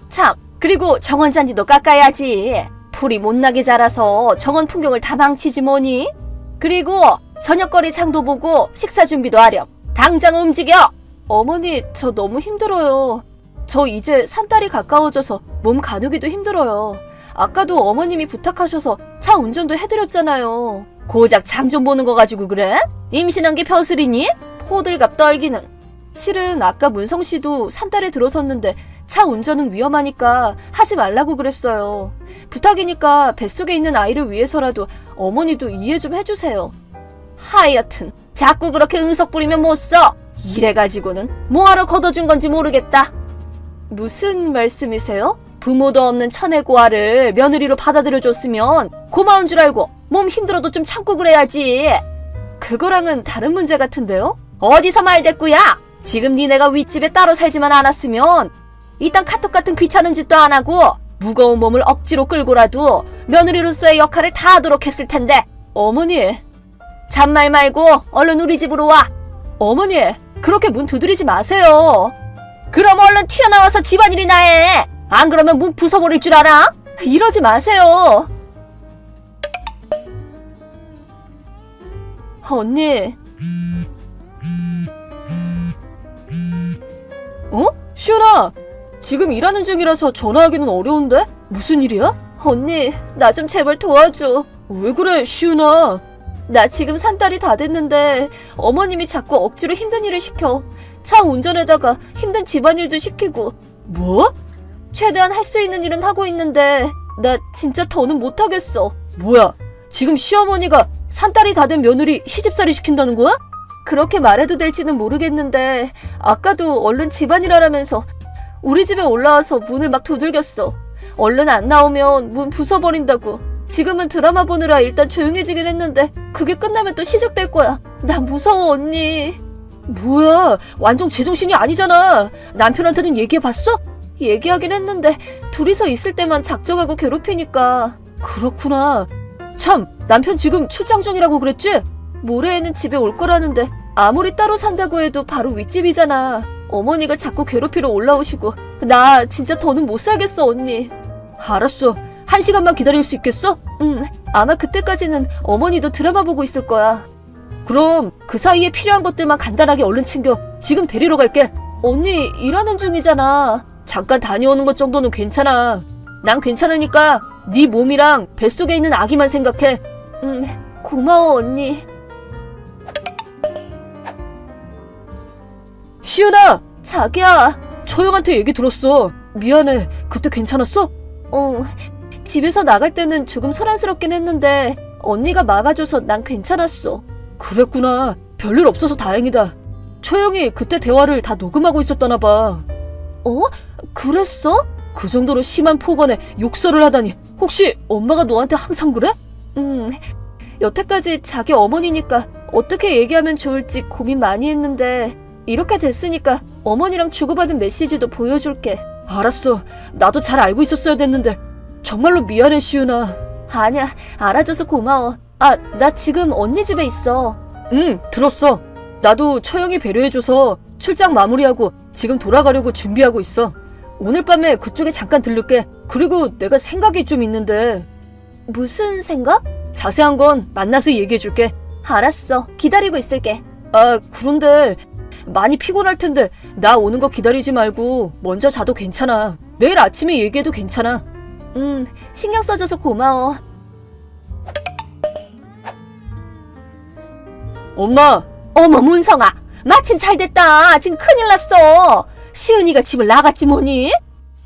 참, 그리고 정원 잔디도 깎아야지. 풀이 못나게 자라서 정원 풍경을 다 망치지 뭐니? 그리고 저녁거리 장도 보고 식사 준비도 하렴. 당장 움직여! 어머니, 저 너무 힘들어요. 저 이제 산딸이 가까워져서 몸 가누기도 힘들어요. 아까도 어머님이 부탁하셔서 차 운전도 해드렸잖아요. 고작 장 좀 보는 거 가지고 그래? 임신한 게 벼슬이니? 호들갑 떨기는. 실은 아까 문성 씨도 산딸에 들어섰는데 차 운전은 위험하니까 하지 말라고 그랬어요. 부탁이니까 뱃속에 있는 아이를 위해서라도 어머니도 이해 좀 해주세요. 하여튼 자꾸 그렇게 응석 부리면 못 써. 이래가지고는 뭐하러 걷어준 건지 모르겠다. 무슨 말씀이세요? 부모도 없는 천혜고아를 며느리로 받아들여줬으면 고마운 줄 알고 몸 힘들어도 좀 참고 그래야지. 그거랑은 다른 문제 같은데요? 어디서 말대꾸야? 지금 니네가 윗집에 따로 살지만 않았으면 이딴 카톡 같은 귀찮은 짓도 안 하고 무거운 몸을 억지로 끌고라도 며느리로서의 역할을 다 하도록 했을 텐데. 어머니, 잔말 말고 얼른 우리 집으로 와. 어머니, 그렇게 문 두드리지 마세요. 그럼 얼른 튀어나와서 집안일이나 해. 안 그러면 문 부숴버릴 줄 알아? 이러지 마세요. 언니. 어? 시연아, 지금 일하는 중이라서 전화하기는 어려운데? 무슨 일이야? 언니, 나 좀 제발 도와줘. 왜 그래, 시연아? 나 지금 산딸이 다 됐는데 어머님이 자꾸 억지로 힘든 일을 시켜. 차 운전에다가 힘든 집안일도 시키고. 뭐? 최대한 할 수 있는 일은 하고 있는데 나 진짜 더는 못하겠어. 뭐야? 지금 시어머니가 산딸이 다 된 며느리 시집살이 시킨다는 거야? 그렇게 말해도 될지는 모르겠는데 아까도 얼른 집안일 하라면서 우리 집에 올라와서 문을 막 두들겼어. 얼른 안 나오면 문 부숴버린다고. 지금은 드라마 보느라 일단 조용해지긴 했는데 그게 끝나면 또 시작될 거야. 나 무서워, 언니. 뭐야, 완전 제정신이 아니잖아. 남편한테는 얘기해봤어? 얘기하긴 했는데 둘이서 있을 때만 작정하고 괴롭히니까. 그렇구나. 참, 남편 지금 출장 중이라고 그랬지? 모레에는 집에 올 거라는데 아무리 따로 산다고 해도 바로 윗집이잖아. 어머니가 자꾸 괴롭히러 올라오시고 나 진짜 더는 못 살겠어, 언니. 알았어. 1시간만 기다릴 수 있겠어? 응, 아마 그때까지는 어머니도 드라마 보고 있을 거야. 그럼 그 사이에 필요한 것들만 간단하게 얼른 챙겨. 지금 데리러 갈게. 언니 일하는 중이잖아. 잠깐 다녀오는 것 정도는 괜찮아. 난 괜찮으니까 네 몸이랑 뱃속에 있는 아기만 생각해. 고마워, 언니. 시은아! 자기야! 저 형한테 얘기 들었어. 미안해. 그때 괜찮았어? 집에서 나갈 때는 조금 소란스럽긴 했는데 언니가 막아줘서 난 괜찮았어. 그랬구나. 별일 없어서 다행이다. 초영이 그때 대화를 다 녹음하고 있었다나 봐. 그랬어? 그 정도로 심한 폭언에 욕설을 하다니. 혹시 엄마가 너한테 항상 그래? 여태까지 자기 어머니니까 어떻게 얘기하면 좋을지 고민 많이 했는데 이렇게 됐으니까 어머니랑 주고받은 메시지도 보여줄게. 알았어. 나도 잘 알고 있었어야 됐는데 정말로 미안해, 시윤아. 아니야, 알아줘서 고마워. 나 지금 언니 집에 있어. 응, 들었어. 나도 처형이 배려해줘서 출장 마무리하고 지금 돌아가려고 준비하고 있어. 오늘 밤에 그쪽에 잠깐 들를게. 그리고 내가 생각이 좀 있는데. 무슨 생각? 자세한 건 만나서 얘기해줄게. 알았어. 기다리고 있을게. 아, 그런데 많이 피곤할 텐데 나 오는 거 기다리지 말고 먼저 자도 괜찮아. 내일 아침에 얘기해도 괜찮아. 신경 써줘서 고마워. 엄마! 어머, 문성아! 마침 잘 됐다. 지금 큰일 났어. 시은이가 집을 나갔지 뭐니?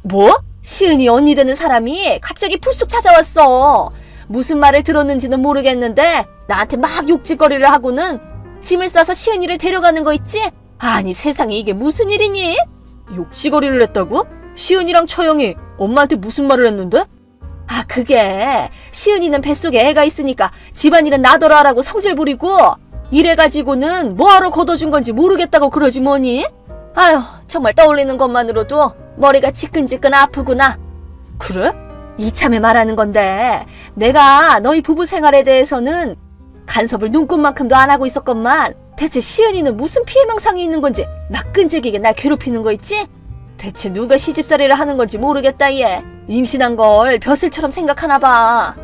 뭐? 시은이 언니 되는 사람이 갑자기 불쑥 찾아왔어. 무슨 말을 들었는지는 모르겠는데 나한테 막 욕짓거리를 하고는 짐을 싸서 시은이를 데려가는 거 있지? 아니, 세상에 이게 무슨 일이니? 욕짓거리를 했다고? 시은이랑 처형이 엄마한테 무슨 말을 했는데? 아, 그게 시은이는 뱃속에 애가 있으니까 집안일은 나더러 하라고 성질 부리고 이래가지고는 뭐하러 걷어준 건지 모르겠다고 그러지 뭐니? 아휴, 정말 떠올리는 것만으로도 머리가 지끈지끈 아프구나. 그래? 이참에 말하는 건데 내가 너희 부부 생활에 대해서는 간섭을 눈꼽만큼도 안 하고 있었건만 대체 시은이는 무슨 피해망상이 있는 건지 막 끈질기게 날 괴롭히는 거 있지? 대체 누가 시집살이를 하는 건지 모르겠다 얘. 임신한 걸 벼슬처럼 생각하나 봐.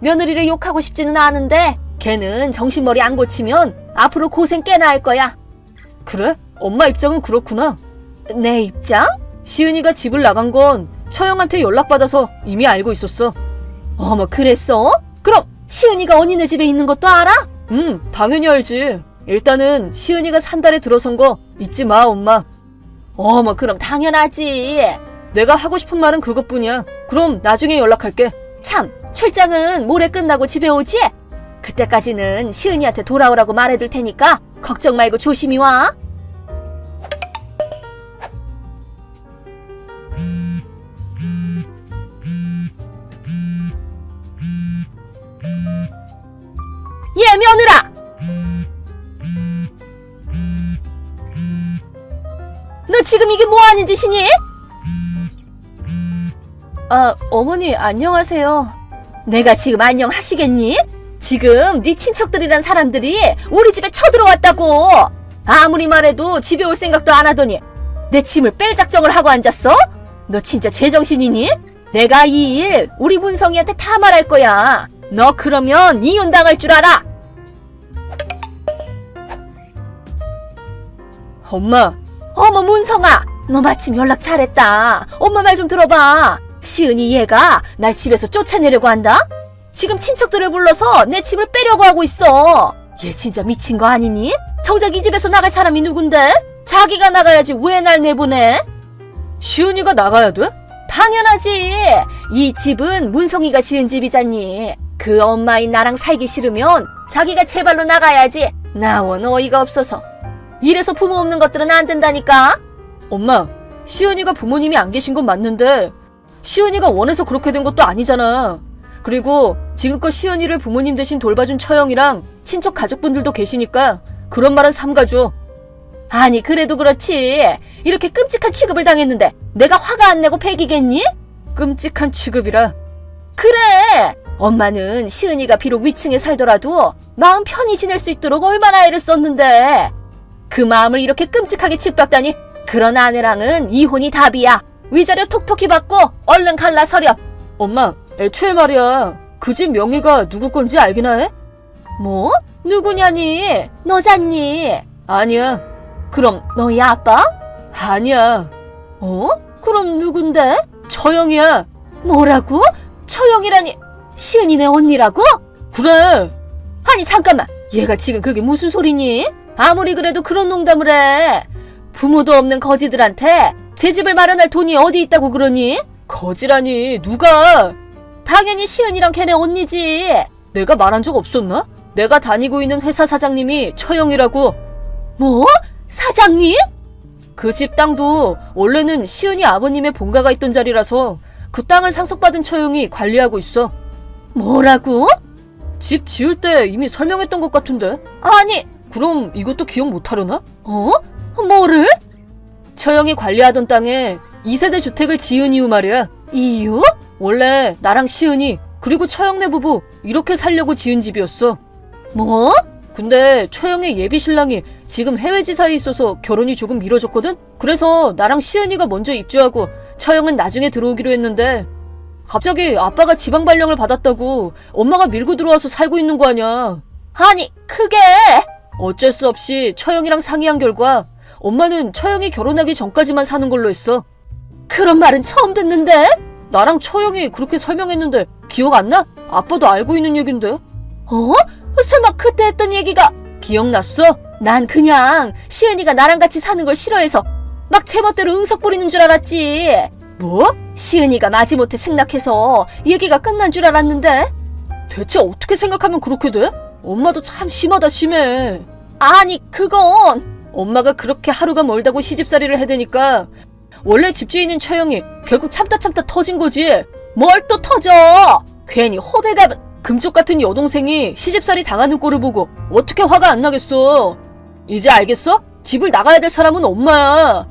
며느리를 욕하고 싶지는 않은데 걔는 정신머리 안 고치면 앞으로 고생 꽤나 할 거야. 그래? 엄마 입장은 그렇구나. 내 입장? 시은이가 집을 나간 건 처형한테 연락받아서 이미 알고 있었어. 어머, 그랬어? 그럼 시은이가 언니네 집에 있는 것도 알아? 당연히 알지. 일단은 시은이가 산달에 들어선 거 잊지 마, 엄마. 어머, 그럼 당연하지. 내가 하고 싶은 말은 그것뿐이야. 그럼 나중에 연락할게. 참, 출장은 모레 끝나고 집에 오지? 그때까지는 시은이한테 돌아오라고 말해둘 테니까 걱정 말고 조심히 와. 예, 며느라! 너 지금 이게 뭐 하는 짓이니? 아, 어머니 안녕하세요. 내가 지금 안녕하시겠니? 지금 네 친척들이란 사람들이 우리 집에 쳐들어왔다고. 아무리 말해도 집에 올 생각도 안 하더니 내 짐을 뺄 작정을 하고 앉았어? 너 진짜 제정신이니? 내가 이 일 우리 문성이한테 다 말할 거야. 너 그러면 이혼당할 줄 알아. 엄마. 어머, 문성아, 너 마침 연락 잘했다. 엄마 말 좀 들어봐. 시은이 얘가 날 집에서 쫓아내려고 한다? 지금 친척들을 불러서 내 짐을 빼려고 하고 있어. 얘 진짜 미친 거 아니니? 정작 이 집에서 나갈 사람이 누군데? 자기가 나가야지 왜 날 내보내? 시은이가 나가야 돼? 당연하지. 이 집은 문성이가 지은 집이잖니. 그 엄마인 나랑 살기 싫으면 자기가 제발로 나가야지. 나원 어이가 없어서. 이래서 부모 없는 것들은 안 된다니까. 엄마, 시은이가 부모님이 안 계신 건 맞는데 시은이가 원해서 그렇게 된 것도 아니잖아. 그리고 지금껏 시은이를 부모님 대신 돌봐준 처형이랑 친척 가족분들도 계시니까 그런 말은 삼가줘. 아니, 그래도 그렇지. 이렇게 끔찍한 취급을 당했는데 내가 화가 안 내고 배기겠니? 끔찍한 취급이라. 그래! 엄마는 시은이가 비록 위층에 살더라도 마음 편히 지낼 수 있도록 얼마나 애를 썼는데 그 마음을 이렇게 끔찍하게 짓밟다니. 그런 아내랑은 이혼이 답이야. 위자료 톡톡히 받고 얼른 갈라서렴. 엄마, 애초에 말이야. 그 집 명의가 누구 건지 알기나 해? 뭐? 누구냐니? 너잖니? 아니야. 그럼 너희 아빠? 아니야. 어? 그럼 누군데? 처형이야. 뭐라고? 처형이라니. 시은이네 언니라고? 그래. 아니, 잠깐만. 얘가 지금 그게 무슨 소리니? 아무리 그래도 그런 농담을 해. 부모도 없는 거지들한테 제 집을 마련할 돈이 어디 있다고 그러니? 거지라니, 누가? 당연히 시은이랑 걔네 언니지. 내가 말한 적 없었나? 내가 다니고 있는 회사 사장님이 처형이라고. 뭐? 사장님? 그 집 땅도 원래는 시은이 아버님의 본가가 있던 자리라서 그 땅을 상속받은 처형이 관리하고 있어. 뭐라고? 집 지을 때 이미 설명했던 것 같은데. 아니, 그럼 이것도 기억 못하려나? 어? 뭐를? 처형이 관리하던 땅에 2세대 주택을 지은 이유 말이야. 이유? 원래 나랑 시은이 그리고 처형네 부부 이렇게 살려고 지은 집이었어. 뭐? 근데 처형의 예비 신랑이 지금 해외 지사에 있어서 결혼이 조금 미뤄졌거든? 그래서 나랑 시은이가 먼저 입주하고 처형은 나중에 들어오기로 했는데 갑자기 아빠가 지방 발령을 받았다고 엄마가 밀고 들어와서 살고 있는 거 아냐. 아니, 그게 어쩔 수 없이 처형이랑 상의한 결과 엄마는 처형이 결혼하기 전까지만 사는 걸로 했어. 그런 말은 처음 듣는데? 나랑 처형이 그렇게 설명했는데 기억 안 나? 아빠도 알고 있는 얘긴데. 어? 설마 그때 했던 얘기가 기억났어? 난 그냥 시은이가 나랑 같이 사는 걸 싫어해서 막 제멋대로 응석 부리는 줄 알았지. 뭐? 시은이가 마지못해 승낙해서 얘기가 끝난 줄 알았는데? 대체 어떻게 생각하면 그렇게 돼? 엄마도 참 심하다 심해. 아니 그건 엄마가 그렇게 하루가 멀다고 시집살이를 해대니까 원래 집주인인 처형이 결국 참다 터진 거지. 뭘 또 터져? 괜히 호들갑 금쪽 같은 여동생이 시집살이 당하는 꼴을 보고 어떻게 화가 안 나겠어. 이제 알겠어? 집을 나가야 될 사람은 엄마야.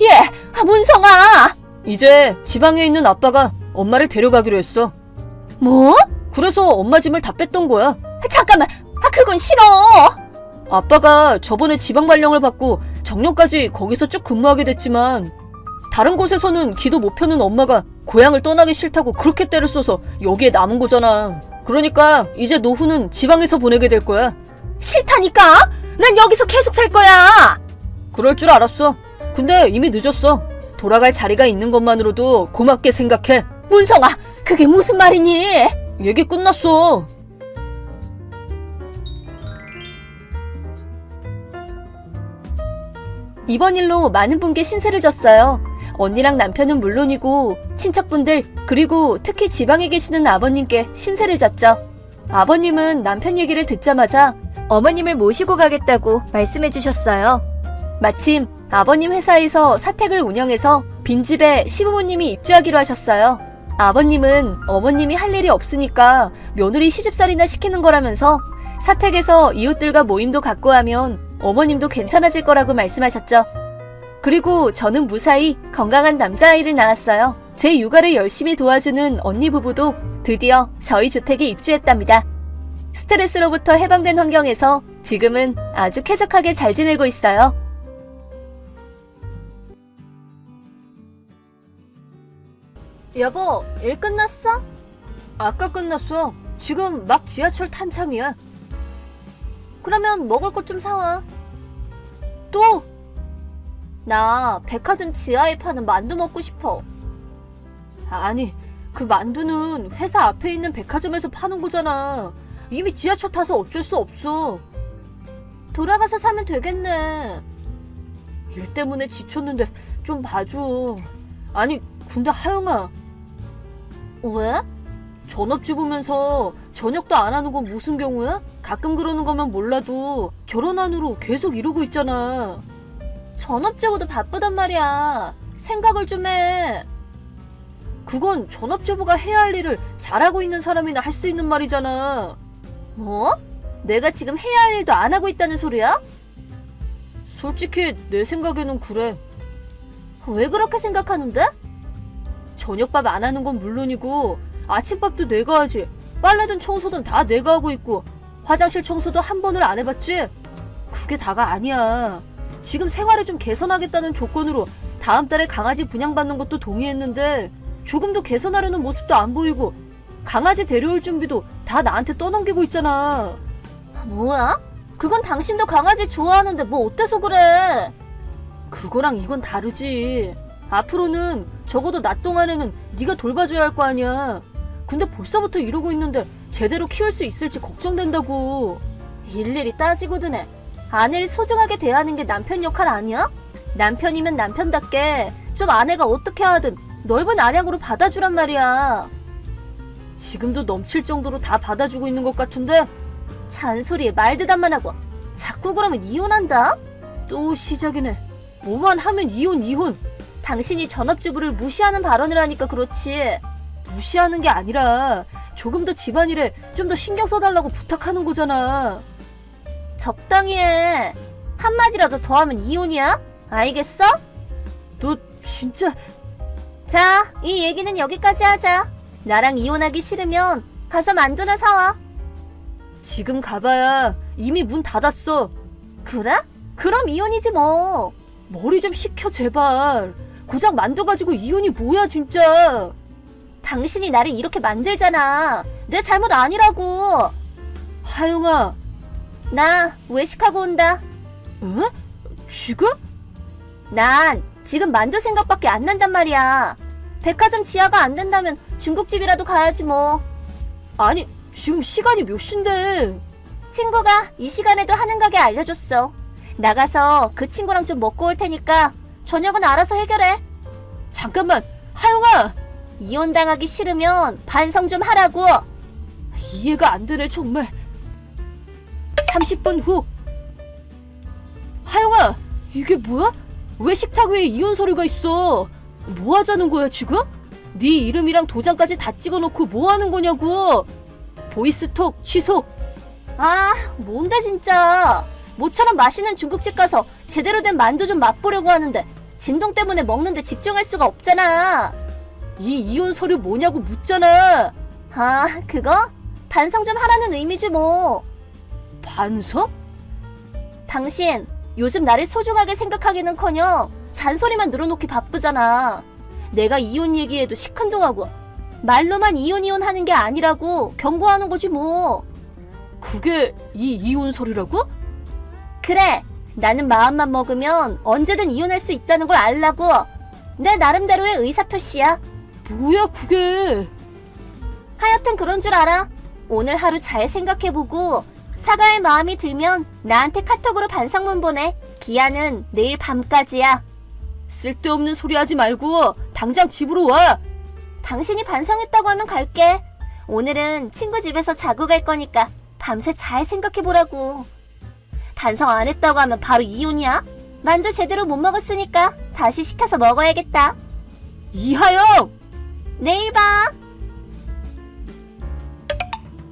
예, 문성아. 이제 지방에 있는 아빠가 엄마를 데려가기로 했어. 뭐? 그래서 엄마 짐을 다 뺐던 거야. 잠깐만, 그건 싫어. 아빠가 저번에 지방 발령을 받고 정년까지 거기서 쭉 근무하게 됐지만 다른 곳에서는 기도 못 펴는 엄마가 고향을 떠나기 싫다고 그렇게 때를 써서 여기에 남은 거잖아. 그러니까 이제 노후는 지방에서 보내게 될 거야. 싫다니까? 난 여기서 계속 살 거야. 그럴 줄 알았어. 근데 이미 늦었어. 돌아갈 자리가 있는 것만으로도 고맙게 생각해. 문성아, 그게 무슨 말이니? 얘기 끝났어. 이번 일로 많은 분께 신세를 졌어요. 언니랑 남편은 물론이고 친척분들 그리고 특히 지방에 계시는 아버님께 신세를 졌죠. 아버님은 남편 얘기를 듣자마자 어머님을 모시고 가겠다고 말씀해 주셨어요. 마침 아버님 회사에서 사택을 운영해서 빈집에 시부모님이 입주하기로 하셨어요. 아버님은 어머님이 할 일이 없으니까 며느리 시집살이나 시키는 거라면서 사택에서 이웃들과 모임도 갖고 하면 어머님도 괜찮아질 거라고 말씀하셨죠. 그리고 저는 무사히 건강한 남자아이를 낳았어요. 제 육아를 열심히 도와주는 언니 부부도 드디어 저희 주택에 입주했답니다. 스트레스로부터 해방된 환경에서 지금은 아주 쾌적하게 잘 지내고 있어요. 여보, 일 끝났어? 아까 끝났어. 지금 막 지하철 탄참이야. 그러면 먹을 것 좀 사와. 또? 나 백화점 지하에 파는 만두 먹고 싶어. 아니, 그 만두는 회사 앞에 있는 백화점에서 파는 거잖아. 이미 지하철 타서 어쩔 수 없어. 돌아가서 사면 되겠네. 일 때문에 지쳤는데 좀 봐줘. 아니, 근데 하영아. 왜? 전업주부면서 저녁도 안 하는 건 무슨 경우야? 가끔 그러는 거면 몰라도 결혼한 후로 계속 이러고 있잖아. 전업주부도 바쁘단 말이야. 생각을 좀 해. 그건 전업주부가 해야 할 일을 잘하고 있는 사람이나 할 수 있는 말이잖아. 뭐? 내가 지금 해야 할 일도 안 하고 있다는 소리야? 솔직히 내 생각에는 그래. 왜 그렇게 생각하는데? 저녁밥 안 하는 건 물론이고 아침밥도 내가 하지. 빨래든 청소든 다 내가 하고 있고 화장실 청소도 한 번을 안 해봤지? 그게 다가 아니야. 지금 생활을 좀 개선하겠다는 조건으로 다음 달에 강아지 분양받는 것도 동의했는데 조금도 개선하려는 모습도 안 보이고 강아지 데려올 준비도 다 나한테 떠넘기고 있잖아. 뭐야? 그건 당신도 강아지 좋아하는데 뭐 어때서 그래? 그거랑 이건 다르지. 앞으로는 적어도 낮 동안에는 네가 돌봐줘야 할 거 아니야. 근데 벌써부터 이러고 있는데 제대로 키울 수 있을지 걱정된다고. 일일이 따지고 드네. 아내를 소중하게 대하는 게 남편 역할 아니야? 남편이면 남편답게 좀 아내가 어떻게 하든 넓은 아량으로 받아주란 말이야. 지금도 넘칠 정도로 다 받아주고 있는 것 같은데? 잔소리에 말대답만 하고 자꾸 그러면 이혼한다? 또 시작이네. 뭐만 하면 이혼. 당신이 전업주부를 무시하는 발언을 하니까 그렇지. 무시하는 게 아니라 조금 더 집안일에 좀 더 신경 써달라고 부탁하는 거잖아. 적당히 해. 한마디라도 더 하면 이혼이야? 알겠어? 너 진짜... 자, 이 얘기는 여기까지 하자. 나랑 이혼하기 싫으면 가서 만두나 사와. 지금 가봐야 이미 문 닫았어. 그래? 그럼 이혼이지 뭐. 머리 좀 식혀 제발. 고작 만두 가지고 이혼이 뭐야 진짜. 당신이 나를 이렇게 만들잖아. 내 잘못 아니라고. 하영아. 나 외식하고 온다. 응? 지금? 난 지금 만두 생각밖에 안 난단 말이야. 백화점 지하가 안 된다면 중국집이라도 가야지 뭐. 아니, 지금 시간이 몇 시인데? 친구가 이 시간에도 하는 가게 알려줬어. 나가서 그 친구랑 좀 먹고 올 테니까 저녁은 알아서 해결해. 잠깐만, 하영아! 이혼당하기 싫으면 반성 좀 하라고. 이해가 안 되네 정말. 30분 후. 하영아, 이게 뭐야? 왜 식탁 위에 이혼 서류가 있어? 뭐 하자는 거야 지금? 네 이름이랑 도장까지 다 찍어놓고 뭐 하는 거냐고. 보이스톡 취소. 아, 뭔데 진짜. 모처럼 맛있는 중국집 가서 제대로 된 만두 좀 맛보려고 하는데 진동 때문에 먹는데 집중할 수가 없잖아. 이 이혼 서류 뭐냐고 묻잖아. 아, 그거? 반성 좀 하라는 의미지 뭐. 반성? 당신 요즘 나를 소중하게 생각하기는커녕 잔소리만 늘어놓기 바쁘잖아. 내가 이혼 얘기해도 시큰둥하고 말로만 이혼 하는 게 아니라고 경고하는 거지 뭐. 그게 이 이혼 서류라고? 그래, 나는 마음만 먹으면 언제든 이혼할 수 있다는 걸 알라고. 내 나름대로의 의사표시야. 뭐야 그게. 하여튼 그런 줄 알아. 오늘 하루 잘 생각해보고 사과할 마음이 들면 나한테 카톡으로 반성문 보내. 기한은 내일 밤까지야. 쓸데없는 소리 하지 말고 당장 집으로 와. 당신이 반성했다고 하면 갈게. 오늘은 친구 집에서 자고 갈 거니까 밤새 잘 생각해보라고. 반성 안 했다고 하면 바로 이혼이야? 만두 제대로 못 먹었으니까 다시 시켜서 먹어야겠다. 이하영! 내일 봐.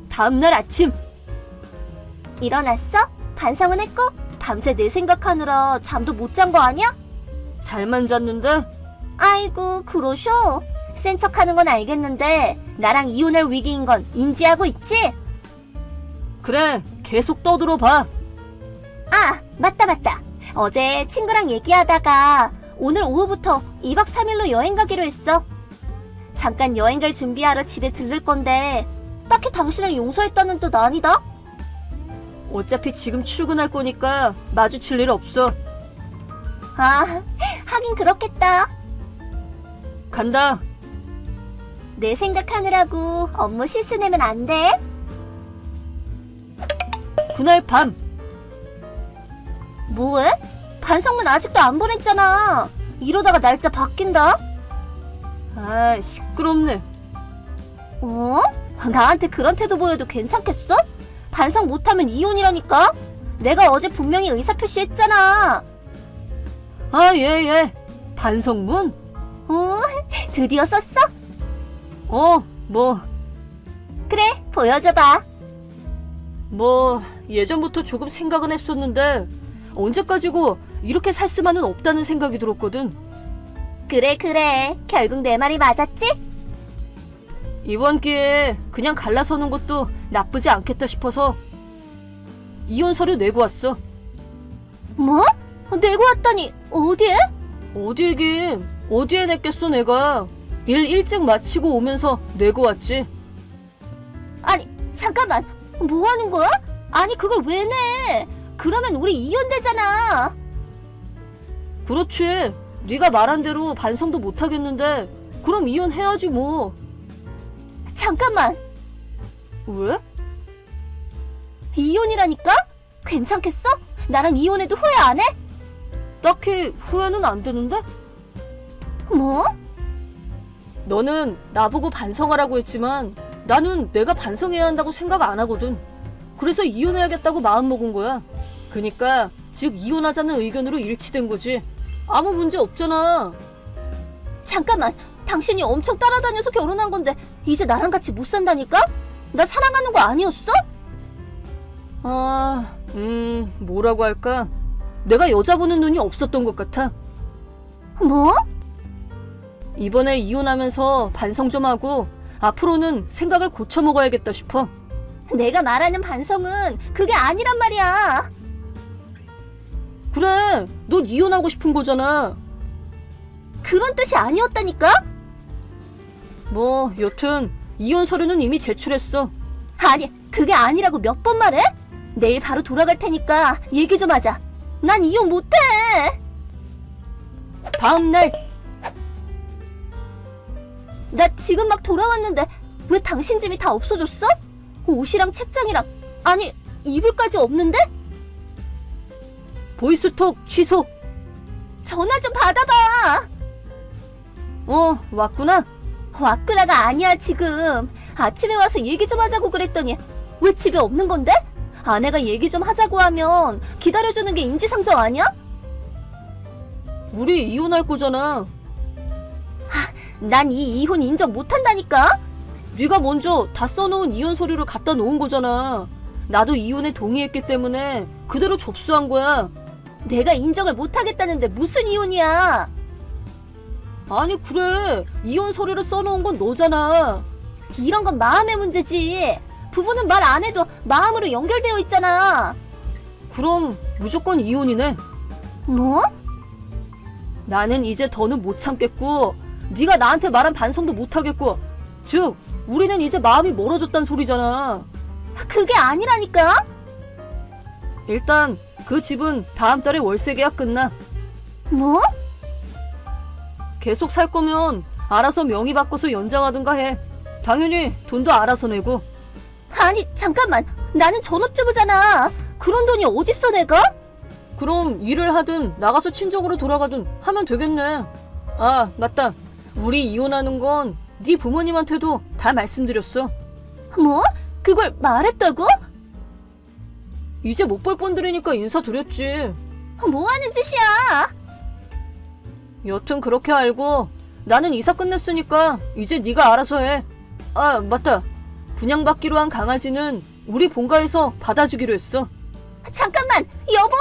다음날 아침. 일어났어? 반성은 했고? 밤새 내 생각하느라 잠도 못 잔 거 아니야? 잘만 잤는데? 아이고, 그러셔? 센 척하는 건 알겠는데 나랑 이혼할 위기인 건 인지하고 있지? 그래, 계속 떠들어봐. 아, 맞다. 어제 친구랑 얘기하다가 오늘 오후부터 2박 3일로 여행 가기로 했어. 잠깐 여행 갈 준비하러 집에 들를 건데 딱히 당신을 용서했다는 뜻 아니다? 어차피 지금 출근할 거니까 마주칠 일 없어. 아, 하긴 그렇겠다. 간다. 내 생각하느라고 업무 실수 내면 안 돼. 그날 밤. 뭐해? 반성문 아직도 안 보냈잖아. 이러다가 날짜 바뀐다. 아, 시끄럽네. 어? 나한테 그런 태도 보여도 괜찮겠어? 반성 못하면 이혼이라니까? 내가 어제 분명히 의사표시했잖아. 아, 예. 반성문? 어? 드디어 썼어? 뭐. 그래, 보여줘봐. 뭐, 예전부터 조금 생각은 했었는데 언제까지고 이렇게 살 수만은 없다는 생각이 들었거든. 그래. 결국 내 말이 맞았지? 이번 기회에 그냥 갈라서는 것도 나쁘지 않겠다 싶어서 이혼 서류 내고 왔어. 뭐? 내고 왔다니 어디에? 어디에긴 어디에 냈겠어 내가. 일 일찍 마치고 오면서 내고 왔지. 아니 잠깐만, 뭐 하는 거야? 아니 그걸 왜 내? 그러면 우리 이혼되잖아. 그렇지, 네가 말한 대로 반성도 못하겠는데 그럼 이혼해야지 뭐. 잠깐만. 왜? 이혼이라니까? 괜찮겠어? 나랑 이혼해도 후회 안 해? 딱히 후회는 안 드는데? 뭐? 너는 나보고 반성하라고 했지만 나는 내가 반성해야 한다고 생각 안 하거든. 그래서 이혼해야겠다고 마음먹은 거야. 그니까 즉 이혼하자는 의견으로 일치된 거지. 아무 문제 없잖아. 잠깐만, 당신이 엄청 따라다녀서 결혼한 건데 이제 나랑 같이 못 산다니까? 나 사랑하는 거 아니었어? 뭐라고 할까? 내가 여자 보는 눈이 없었던 것 같아. 뭐? 이번에 이혼하면서 반성 좀 하고 앞으로는 생각을 고쳐 먹어야겠다 싶어. 내가 말하는 반성은 그게 아니란 말이야. 그래, 넌 이혼하고 싶은 거잖아. 그런 뜻이 아니었다니까? 뭐 여튼 이혼 서류는 이미 제출했어. 아니, 그게 아니라고 몇 번 말해? 내일 바로 돌아갈 테니까 얘기 좀 하자. 난 이혼 못해. 다음 날. 나 지금 막 돌아왔는데 왜 당신 짐이 다 없어졌어? 옷이랑 책장이랑, 아니 이불까지 없는데? 보이스톡 취소. 전화 좀 받아봐. 왔구나. 왔구나가 아니야. 지금 아침에 와서 얘기 좀 하자고 그랬더니 왜 집에 없는 건데? 아내가 얘기 좀 하자고 하면 기다려주는 게 인지상정 아니야? 우리 이혼할 거잖아. 난 이 이혼 인정 못한다니까? 네가 먼저 다 써놓은 이혼 서류를 갖다 놓은 거잖아. 나도 이혼에 동의했기 때문에 그대로 접수한 거야. 내가 인정을 못하겠다는데 무슨 이혼이야? 아니 그래, 이혼 서류를 써놓은 건 너잖아. 이런 건 마음의 문제지. 부부는 말 안 해도 마음으로 연결되어 있잖아. 그럼 무조건 이혼이네. 뭐? 나는 이제 더는 못 참겠고 네가 나한테 말한 반성도 못 하겠고, 즉 우리는 이제 마음이 멀어졌단 소리잖아. 그게 아니라니까? 일단 그 집은 다음 달에 월세 계약 끝나. 뭐? 계속 살 거면 알아서 명의 바꿔서 연장하든가 해. 당연히 돈도 알아서 내고. 아니 잠깐만, 나는 전업주부잖아. 그런 돈이 어딨어 내가? 그럼 일을 하든 나가서 친정으로 돌아가든 하면 되겠네. 아 맞다, 우리 이혼하는 건 네 부모님한테도 다 말씀드렸어. 뭐? 그걸 말했다고? 이제 못 볼 뻔들이니까 인사드렸지. 뭐 하는 짓이야? 여튼 그렇게 알고 나는 이사 끝냈으니까 이제 네가 알아서 해. 아 맞다, 분양받기로 한 강아지는 우리 본가에서 받아주기로 했어. 잠깐만 여보!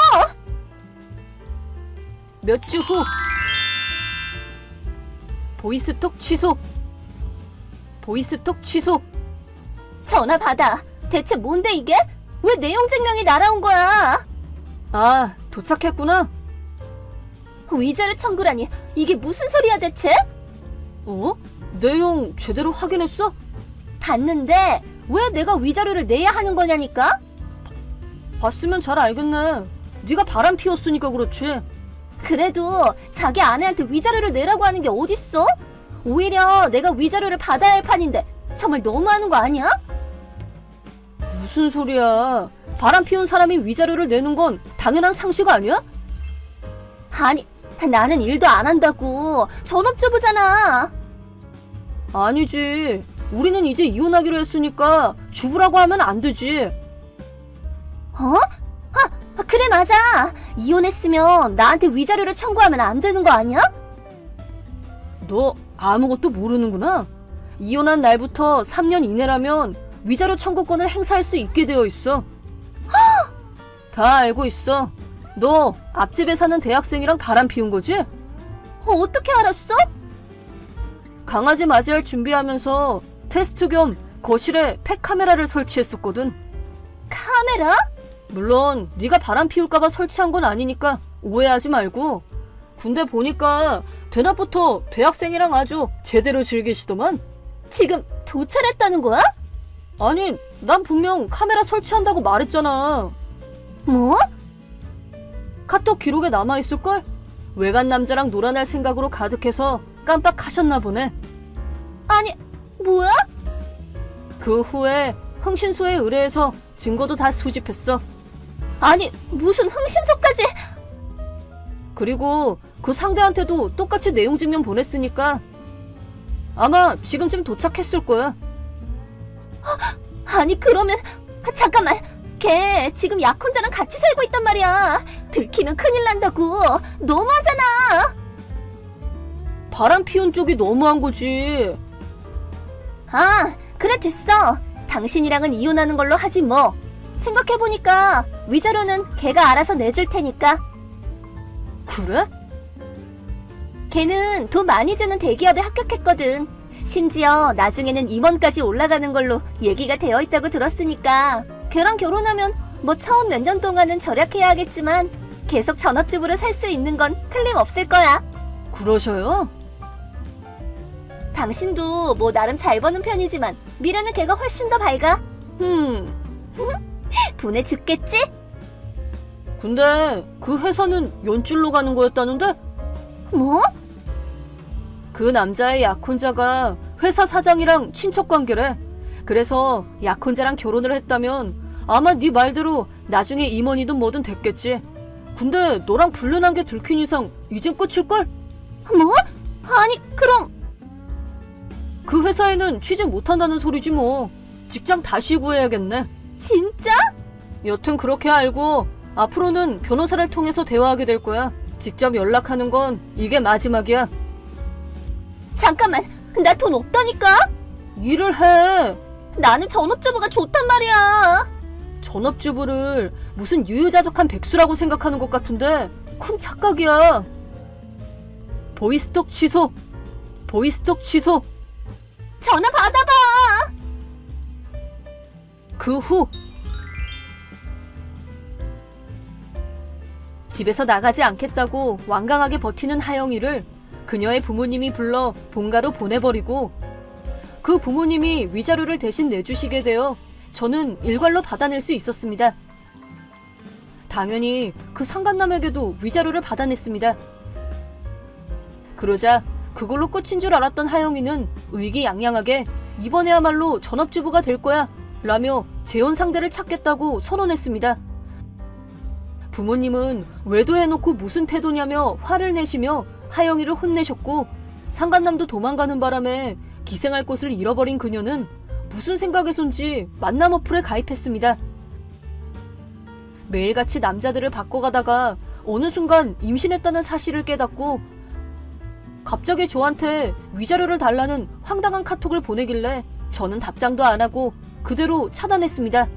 몇 주 후. 보이스톡 취소. 보이스톡 취소. 전화 받아. 대체 뭔데 이게? 왜 내용 증명이 날아온 거야? 아, 도착했구나. 위자료 청구라니, 이게 무슨 소리야 대체? 내용 제대로 확인했어? 봤는데 왜 내가 위자료를 내야 하는 거냐니까? 봤으면 잘 알겠네. 네가 바람 피웠으니까 그렇지. 그래도 자기 아내한테 위자료를 내라고 하는 게 어딨어? 오히려 내가 위자료를 받아야 할 판인데 정말 너무하는 거 아니야? 무슨 소리야. 바람 피운 사람이 위자료를 내는 건 당연한 상식 아니야? 아니, 나는 일도 안 한다고. 전업주부잖아. 아니지. 우리는 이제 이혼하기로 했으니까 주부라고 하면 안 되지. 그래 맞아. 이혼했으면 나한테 위자료를 청구하면 안 되는 거 아니야? 너 아무것도 모르는구나. 이혼한 날부터 3년 이내라면 위자료 청구권을 행사할 수 있게 되어 있어. 다 알고 있어. 너 앞집에 사는 대학생이랑 바람 피운 거지? 어떻게 알았어? 강아지 맞이할 준비하면서 테스트 겸 거실에 팩카메라를 설치했었거든. 카메라? 물론 네가 바람 피울까봐 설치한 건 아니니까 오해하지 말고. 근데 보니까 대낮부터 대학생이랑 아주 제대로 즐기시더만. 지금 도찰했다는 거야? 아니, 난 분명 카메라 설치한다고 말했잖아. 뭐? 카톡 기록에 남아있을걸? 외간 남자랑 놀아날 생각으로 가득해서 깜빡하셨나 보네. 아니, 뭐야? 그 후에 흥신소에 의뢰해서 증거도 다 수집했어. 아니, 무슨 흥신소까지? 그리고 그 상대한테도 똑같이 내용 증명 보냈으니까 아마 지금쯤 도착했을 거야. 아니 그러면 잠깐만, 걔 지금 약혼자랑 같이 살고 있단 말이야. 들키면 큰일 난다고. 너무하잖아. 바람 피운 쪽이 너무한 거지. 아, 그래 됐어. 당신이랑은 이혼하는 걸로 하지 뭐. 생각해보니까 위자료는 걔가 알아서 내줄 테니까. 그래? 걔는 돈 많이 주는 대기업에 합격했거든. 심지어 나중에는 임원까지 올라가는 걸로 얘기가 되어 있다고 들었으니까 걔랑 결혼하면 뭐 처음 몇 년 동안은 절약해야 하겠지만 계속 전업주부로 살 수 있는 건 틀림없을 거야. 그러셔요? 당신도 뭐 나름 잘 버는 편이지만 미래는 걔가 훨씬 더 밝아. 분해 죽겠지? 근데 그 회사는 연줄로 가는 거였다는데? 뭐? 그 남자의 약혼자가 회사 사장이랑 친척 관계래. 그래서 약혼자랑 결혼을 했다면 아마 네 말대로 나중에 임원이든 뭐든 됐겠지. 근데 너랑 불륜한 게 들킨 이상 이젠 끝일걸? 뭐? 아니 그럼 그 회사에는 취직 못한다는 소리지 뭐. 직장 다시 구해야겠네. 진짜? 여튼 그렇게 알고 앞으로는 변호사를 통해서 대화하게 될 거야. 직접 연락하는 건 이게 마지막이야. 잠깐만, 나 돈 없다니까? 일을 해. 나는 전업주부가 좋단 말이야. 전업주부를 무슨 유유자적한 백수라고 생각하는 것 같은데 큰 착각이야. 보이스톡 취소. 보이스톡 취소. 전화 받아봐. 그 후 집에서 나가지 않겠다고 완강하게 버티는 하영이를 그녀의 부모님이 불러 본가로 보내버리고 그 부모님이 위자료를 대신 내주시게 되어 저는 일괄로 받아낼 수 있었습니다. 당연히 그 상간남에게도 위자료를 받아냈습니다. 그러자 그걸로 끝인 줄 알았던 하영이는 의기양양하게 이번에야말로 전업주부가 될 거야 라며 재혼 상대를 찾겠다고 선언했습니다. 부모님은 외도해놓고 무슨 태도냐며 화를 내시며 하영이를 혼내셨고 상간남도 도망가는 바람에 기생할 곳을 잃어버린 그녀는 무슨 생각에선지 만남 어플에 가입했습니다. 매일같이 남자들을 바꿔가다가 어느 순간 임신했다는 사실을 깨닫고 갑자기 저한테 위자료를 달라는 황당한 카톡을 보내길래 저는 답장도 안 하고 그대로 차단했습니다.